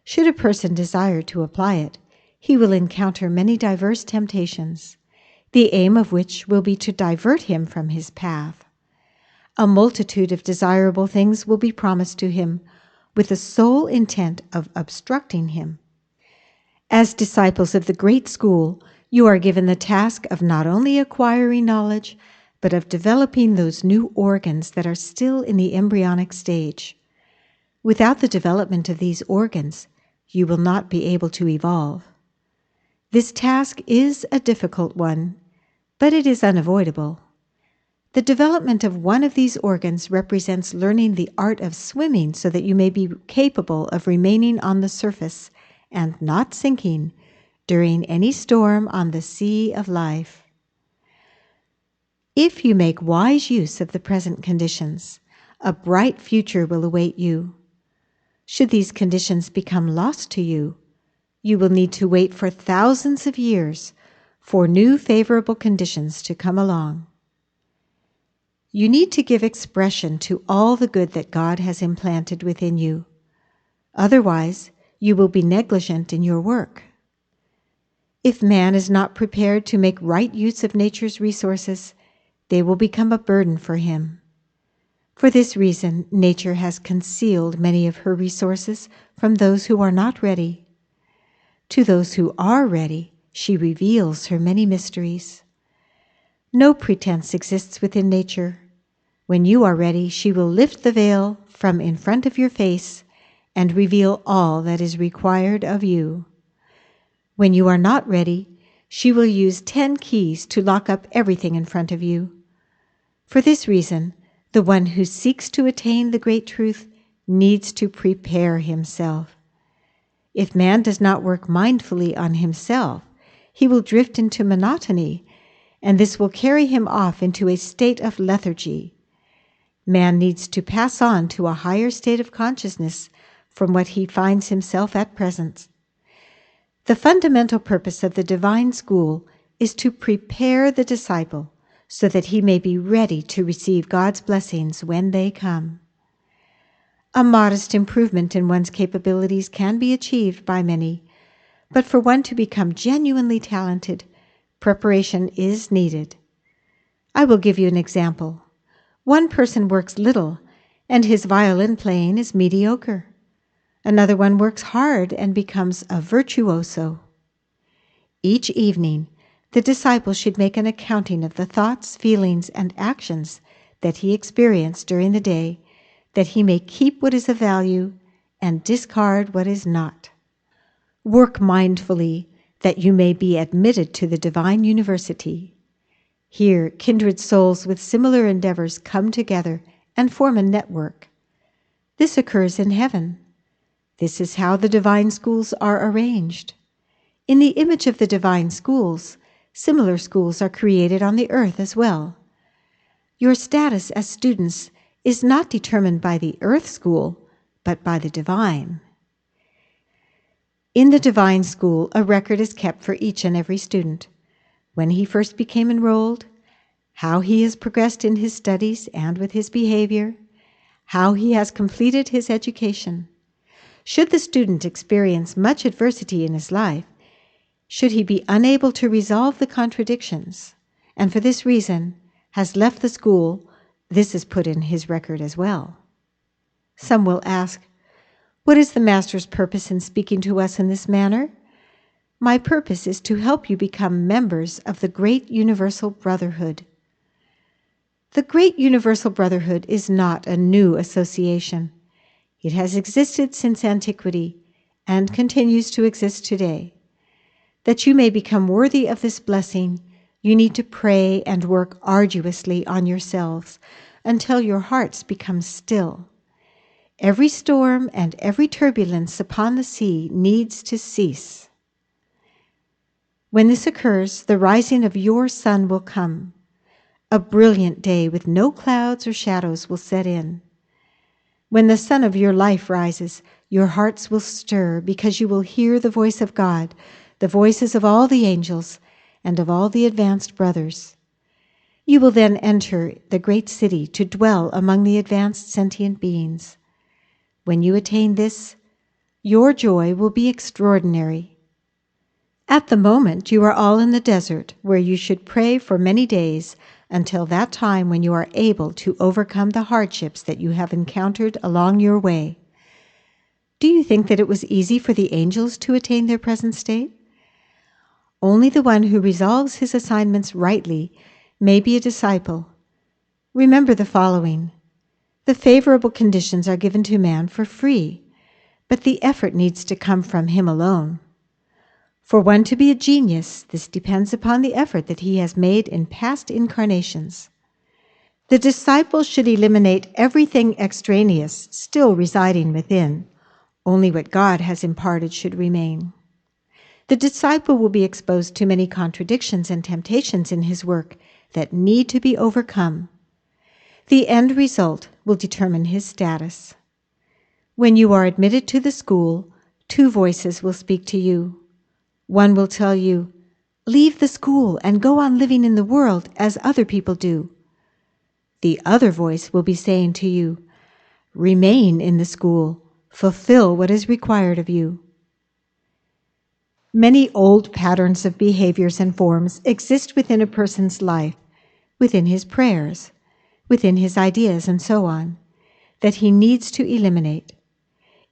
Should a person desire to apply it, he will encounter many diverse temptations, the aim of which will be to divert him from his path. A multitude of desirable things will be promised to him, with the sole intent of obstructing him. As disciples of the great school, you are given the task of not only acquiring knowledge, but of developing those new organs that are still in the embryonic stage. Without the development of these organs, you will not be able to evolve. This task is a difficult one, but it is unavoidable. The development of one of these organs represents learning the art of swimming so that you may be capable of remaining on the surface and not sinking during any storm on the sea of life. If you make wise use of the present conditions, a bright future will await you. Should these conditions become lost to you, you will need to wait for thousands of years for new favorable conditions to come along. You need to give expression to all the good that God has implanted within you. Otherwise, you will be negligent in your work. If man is not prepared to make right use of nature's resources, they will become a burden for him. For this reason, nature has concealed many of her resources from those who are not ready. To those who are ready, she reveals her many mysteries. No pretense exists within nature. When you are ready, she will lift the veil from in front of your face and reveal all that is required of you. When you are not ready, she will use 10 keys to lock up everything in front of you. For this reason, the one who seeks to attain the great truth needs to prepare himself. If man does not work mindfully on himself, he will drift into monotony, and this will carry him off into a state of lethargy. Man needs to pass on to a higher state of consciousness from what he finds himself at present. The fundamental purpose of the divine school is to prepare the disciple so that he may be ready to receive God's blessings when they come. A modest improvement in one's capabilities can be achieved by many, but for one to become genuinely talented, preparation is needed. I will give you an example. One person works little, and his violin playing is mediocre. Another one works hard and becomes a virtuoso. Each evening, the disciple should make an accounting of the thoughts, feelings, and actions that he experienced during the day, that he may keep what is of value and discard what is not. Work mindfully, that you may be admitted to the divine university. Here, kindred souls with similar endeavors come together and form a network. This occurs in heaven. This is how the divine schools are arranged. In the image of the divine schools, similar schools are created on the earth as well. Your status as students is not determined by the earth school, but by the divine. In the divine school, a record is kept for each and every student. When he first became enrolled, how he has progressed in his studies and with his behavior, how he has completed his education. Should the student experience much adversity in his life, should he be unable to resolve the contradictions, and for this reason has left the school, this is put in his record as well. Some will ask, what is the Master's purpose in speaking to us in this manner? My purpose is to help you become members of the great universal brotherhood. The great universal brotherhood is not a new association. It has existed since antiquity and continues to exist today. That you may become worthy of this blessing, you need to pray and work arduously on yourselves until your hearts become still. Every storm and every turbulence upon the sea needs to cease. When this occurs, the rising of your sun will come. A brilliant day with no clouds or shadows will set in. When the sun of your life rises, your hearts will stir because you will hear the voice of God, the voices of all the angels and of all the advanced brothers. You will then enter the great city to dwell among the advanced sentient beings. When you attain this, your joy will be extraordinary. At the moment, you are all in the desert, where you should pray for many days until that time when you are able to overcome the hardships that you have encountered along your way. Do you think that it was easy for the angels to attain their present state? Only the one who resolves his assignments rightly may be a disciple. Remember the following. The favorable conditions are given to man for free, but the effort needs to come from him alone. For one to be a genius, this depends upon the effort that he has made in past incarnations. The disciple should eliminate everything extraneous still residing within. Only what God has imparted should remain. The disciple will be exposed to many contradictions and temptations in his work that need to be overcome. The end result will determine his status. When you are admitted to the school, two voices will speak to you. One will tell you, leave the school and go on living in the world as other people do. The other voice will be saying to you, remain in the school, fulfill what is required of you. Many old patterns of behaviors and forms exist within a person's life, within his prayers, within his ideas, and so on, that he needs to eliminate.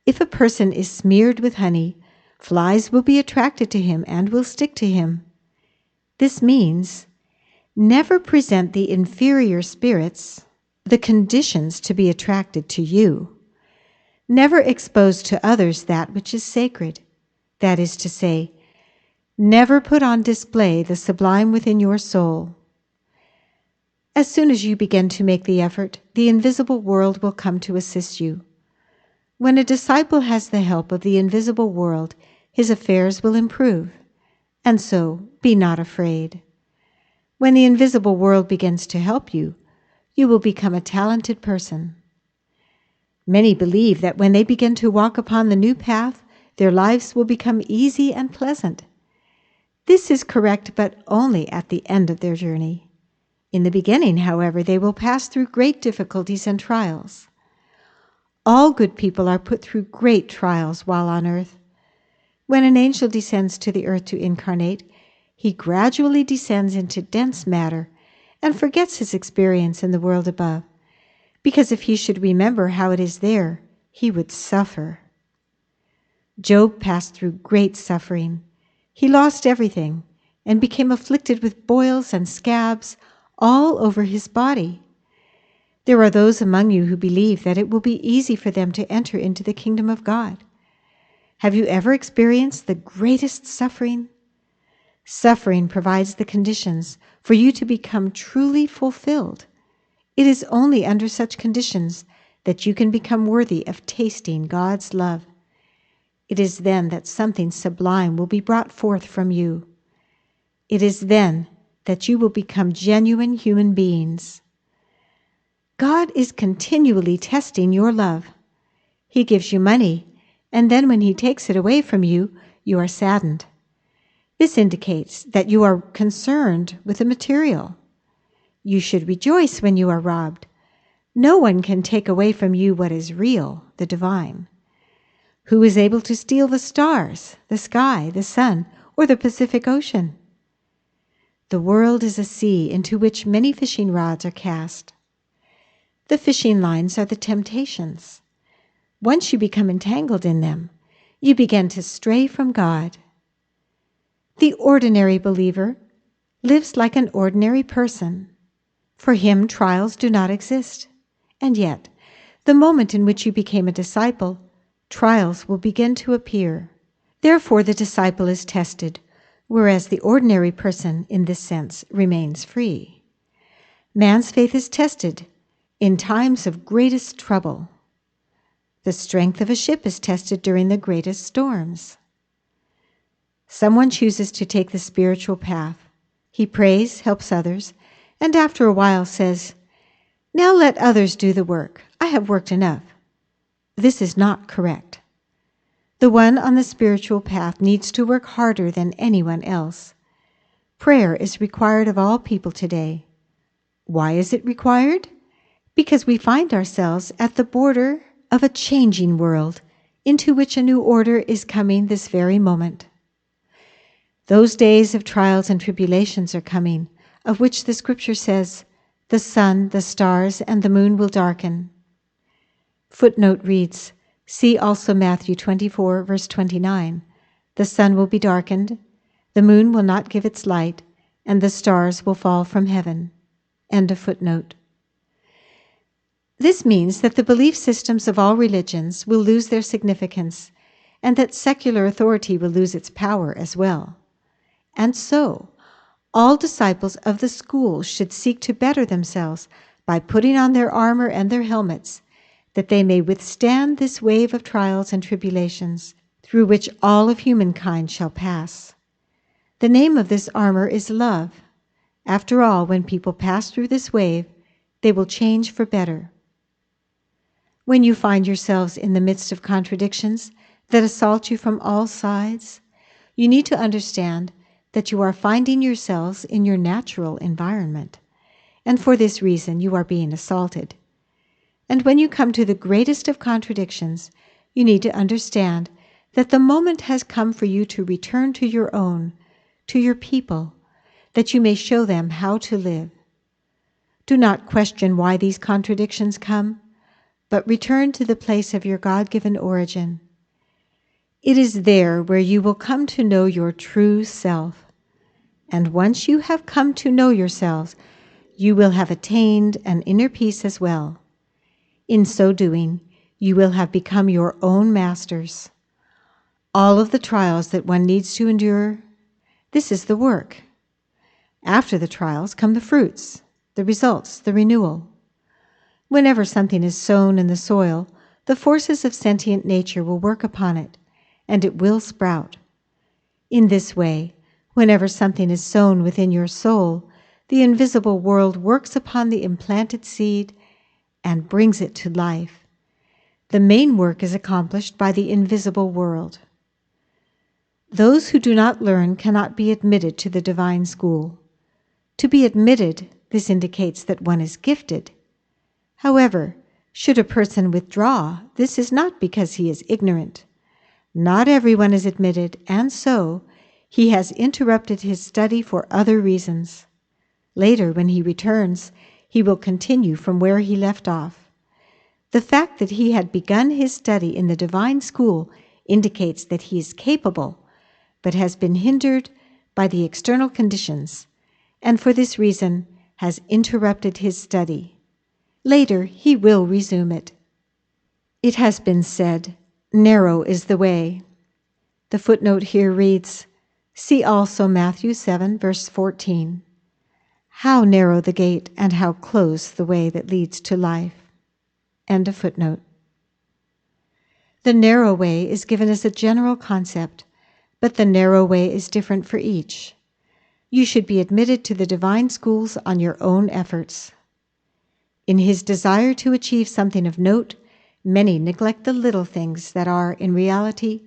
If a person is smeared with honey, flies will be attracted to him and will stick to him. This means never present the inferior spirits the conditions to be attracted to you. Never expose to others that which is sacred. That is to say, never put on display the sublime within your soul. As soon as you begin to make the effort, the invisible world will come to assist you. When a disciple has the help of the invisible world, his affairs will improve. And so, be not afraid. When the invisible world begins to help you, you will become a talented person. Many believe that when they begin to walk upon the new path, their lives will become easy and pleasant. This is correct, but only at the end of their journey. In the beginning, however, they will pass through great difficulties and trials. All good people are put through great trials while on earth. When an angel descends to the earth to incarnate, he gradually descends into dense matter and forgets his experience in the world above, because if he should remember how it is there, he would suffer. Job passed through great suffering. He lost everything and became afflicted with boils and scabs all over his body. There are those among you who believe that it will be easy for them to enter into the kingdom of God. Have you ever experienced the greatest suffering? Suffering provides the conditions for you to become truly fulfilled. It is only under such conditions that you can become worthy of tasting God's love. It is then that something sublime will be brought forth from you. It is then that you will become genuine human beings. God is continually testing your love. He gives you money, and then when he takes it away from you, you are saddened. This indicates that you are concerned with the material. You should rejoice when you are robbed. No one can take away from you what is real, the divine. Who is able to steal the stars, the sky, the sun, or the Pacific Ocean? The world is a sea into which many fishing rods are cast. The fishing lines are the temptations. Once you become entangled in them, you begin to stray from God. The ordinary believer lives like an ordinary person. For him, trials do not exist. And yet, the moment in which you became a disciple, trials will begin to appear. Therefore, the disciple is tested, whereas the ordinary person, in this sense, remains free. Man's faith is tested in times of greatest trouble. The strength of a ship is tested during the greatest storms. Someone chooses to take the spiritual path. He prays, helps others, and after a while says, "Now let others do the work. I have worked enough." This is not correct. The one on the spiritual path needs to work harder than anyone else. Prayer is required of all people today. Why is it required? Because we find ourselves at the border of a changing world into which a new order is coming this very moment. Those days of trials and tribulations are coming, of which the scripture says, "The sun, the stars, and the moon will darken." Footnote reads, "See also Matthew 24, verse 29. The sun will be darkened, the moon will not give its light, and the stars will fall from heaven." End of footnote. This means that the belief systems of all religions will lose their significance, and that secular authority will lose its power as well. And so, all disciples of the school should seek to better themselves by putting on their armor and their helmets, that they may withstand this wave of trials and tribulations through which all of humankind shall pass. The name of this armor is love. After all, when people pass through this wave, they will change for better. When you find yourselves in the midst of contradictions that assault you from all sides, you need to understand that you are finding yourselves in your natural environment, and for this reason you are being assaulted. And when you come to the greatest of contradictions, you need to understand that the moment has come for you to return to your own, to your people, that you may show them how to live. Do not question why these contradictions come, but return to the place of your God-given origin. It is there where you will come to know your true self. And once you have come to know yourselves, you will have attained an inner peace as well. In so doing, you will have become your own masters. All of the trials that one needs to endure, this is the work. After the trials come the fruits, the results, the renewal. Whenever something is sown in the soil, the forces of sentient nature will work upon it, and it will sprout. In this way, whenever something is sown within your soul, the invisible world works upon the implanted seed and brings it to life. The main work is accomplished by the invisible world. Those who do not learn cannot be admitted to the divine school. To be admitted, This indicates that one is gifted. However, should a person withdraw, this is not because he is ignorant. Not everyone is admitted, and so he has interrupted his study for other reasons. Later, when he returns, he will continue from where he left off. The fact that he had begun his study in the divine school indicates that he is capable, but has been hindered by the external conditions, and for this reason has interrupted his study. Later, he will resume it. It has been said, "Narrow is the way." The footnote here reads, see also Matthew 7, verse 14. How narrow the gate and how close the way that leads to life. End of footnote. The narrow way is given as a general concept, but the narrow way is different for each. You should be admitted to the divine schools on your own efforts. In his desire to achieve something of note, many neglect the little things that are, in reality,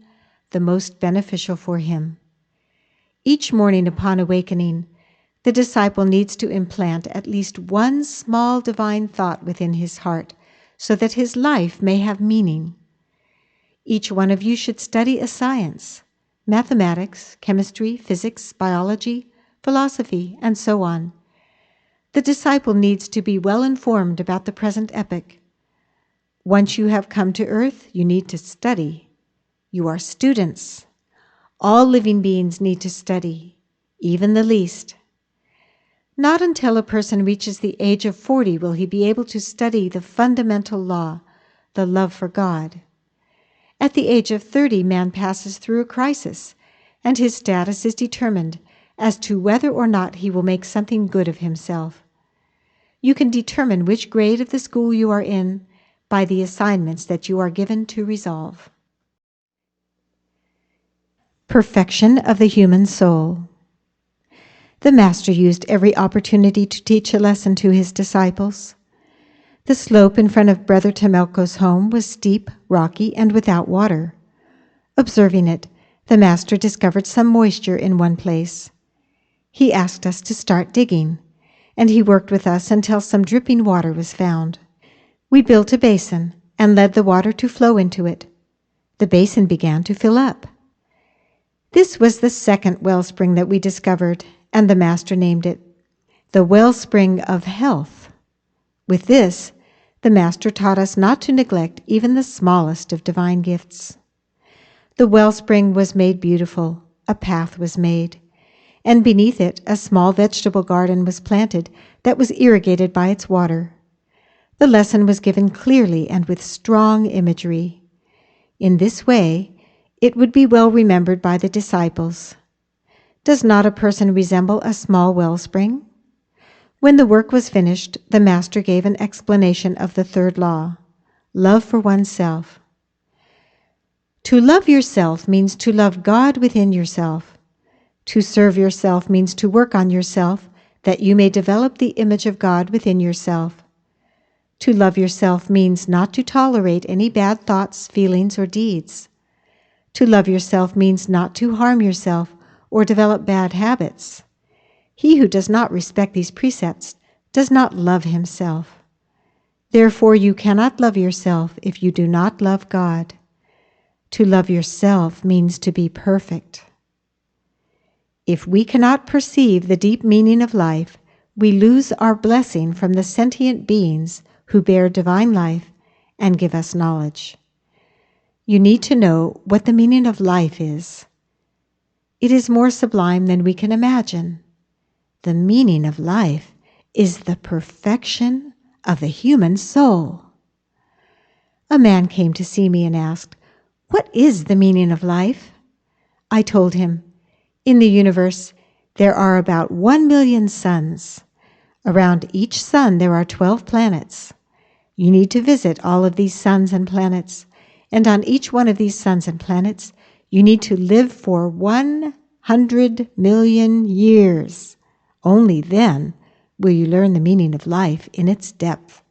the most beneficial for him. Each morning upon awakening, the disciple needs to implant at least one small divine thought within his heart so that his life may have meaning. Each one of you should study a science, mathematics, chemistry, physics, biology, philosophy, and so on. The disciple needs to be well informed about the present epoch. Once you have come to earth, you need to study. You are students. All living beings need to study, even the least. Not until a person reaches the age of 40 will he be able to study the fundamental law, the love for God. At the age of 30, man passes through a crisis, and his status is determined as to whether or not he will make something good of himself. You can determine which grade of the school you are in by the assignments that you are given to resolve. Perfection of the human soul. The Master used every opportunity to teach a lesson to his disciples. The slope in front of Brother Temelko's home was steep, rocky, and without water. Observing it, the Master discovered some moisture in one place. He asked us to start digging, and he worked with us until some dripping water was found. We built a basin and led the water to flow into it. The basin began to fill up. This was the second wellspring that we discovered, and the Master named it the wellspring of health. With this, the Master taught us not to neglect even the smallest of divine gifts. The wellspring was made beautiful, a path was made, and beneath it a small vegetable garden was planted that was irrigated by its water. The lesson was given clearly and with strong imagery. In this way, it would be well remembered by the disciples. Does not a person resemble a small wellspring? When the work was finished, the Master gave an explanation of the third law, love for oneself. To love yourself means to love God within yourself. To serve yourself means to work on yourself that you may develop the image of God within yourself. To love yourself means not to tolerate any bad thoughts, feelings, or deeds. To love yourself means not to harm yourself or develop bad habits. He who does not respect these precepts does not love himself. Therefore, you cannot love yourself if you do not love God. To love yourself means to be perfect. If we cannot perceive the deep meaning of life, we lose our blessing from the sentient beings who bear divine life and give us knowledge. You need to know what the meaning of life is. It is more sublime than we can imagine. The meaning of life is the perfection of the human soul. A man came to see me and asked, "What is the meaning of life?" I told him, "In the universe, there are about 1 million suns. Around each sun there are 12 planets. You need to visit all of these suns and planets, and on each one of these suns and planets, you need to live for 100 million years. Only then will you learn the meaning of life in its depth."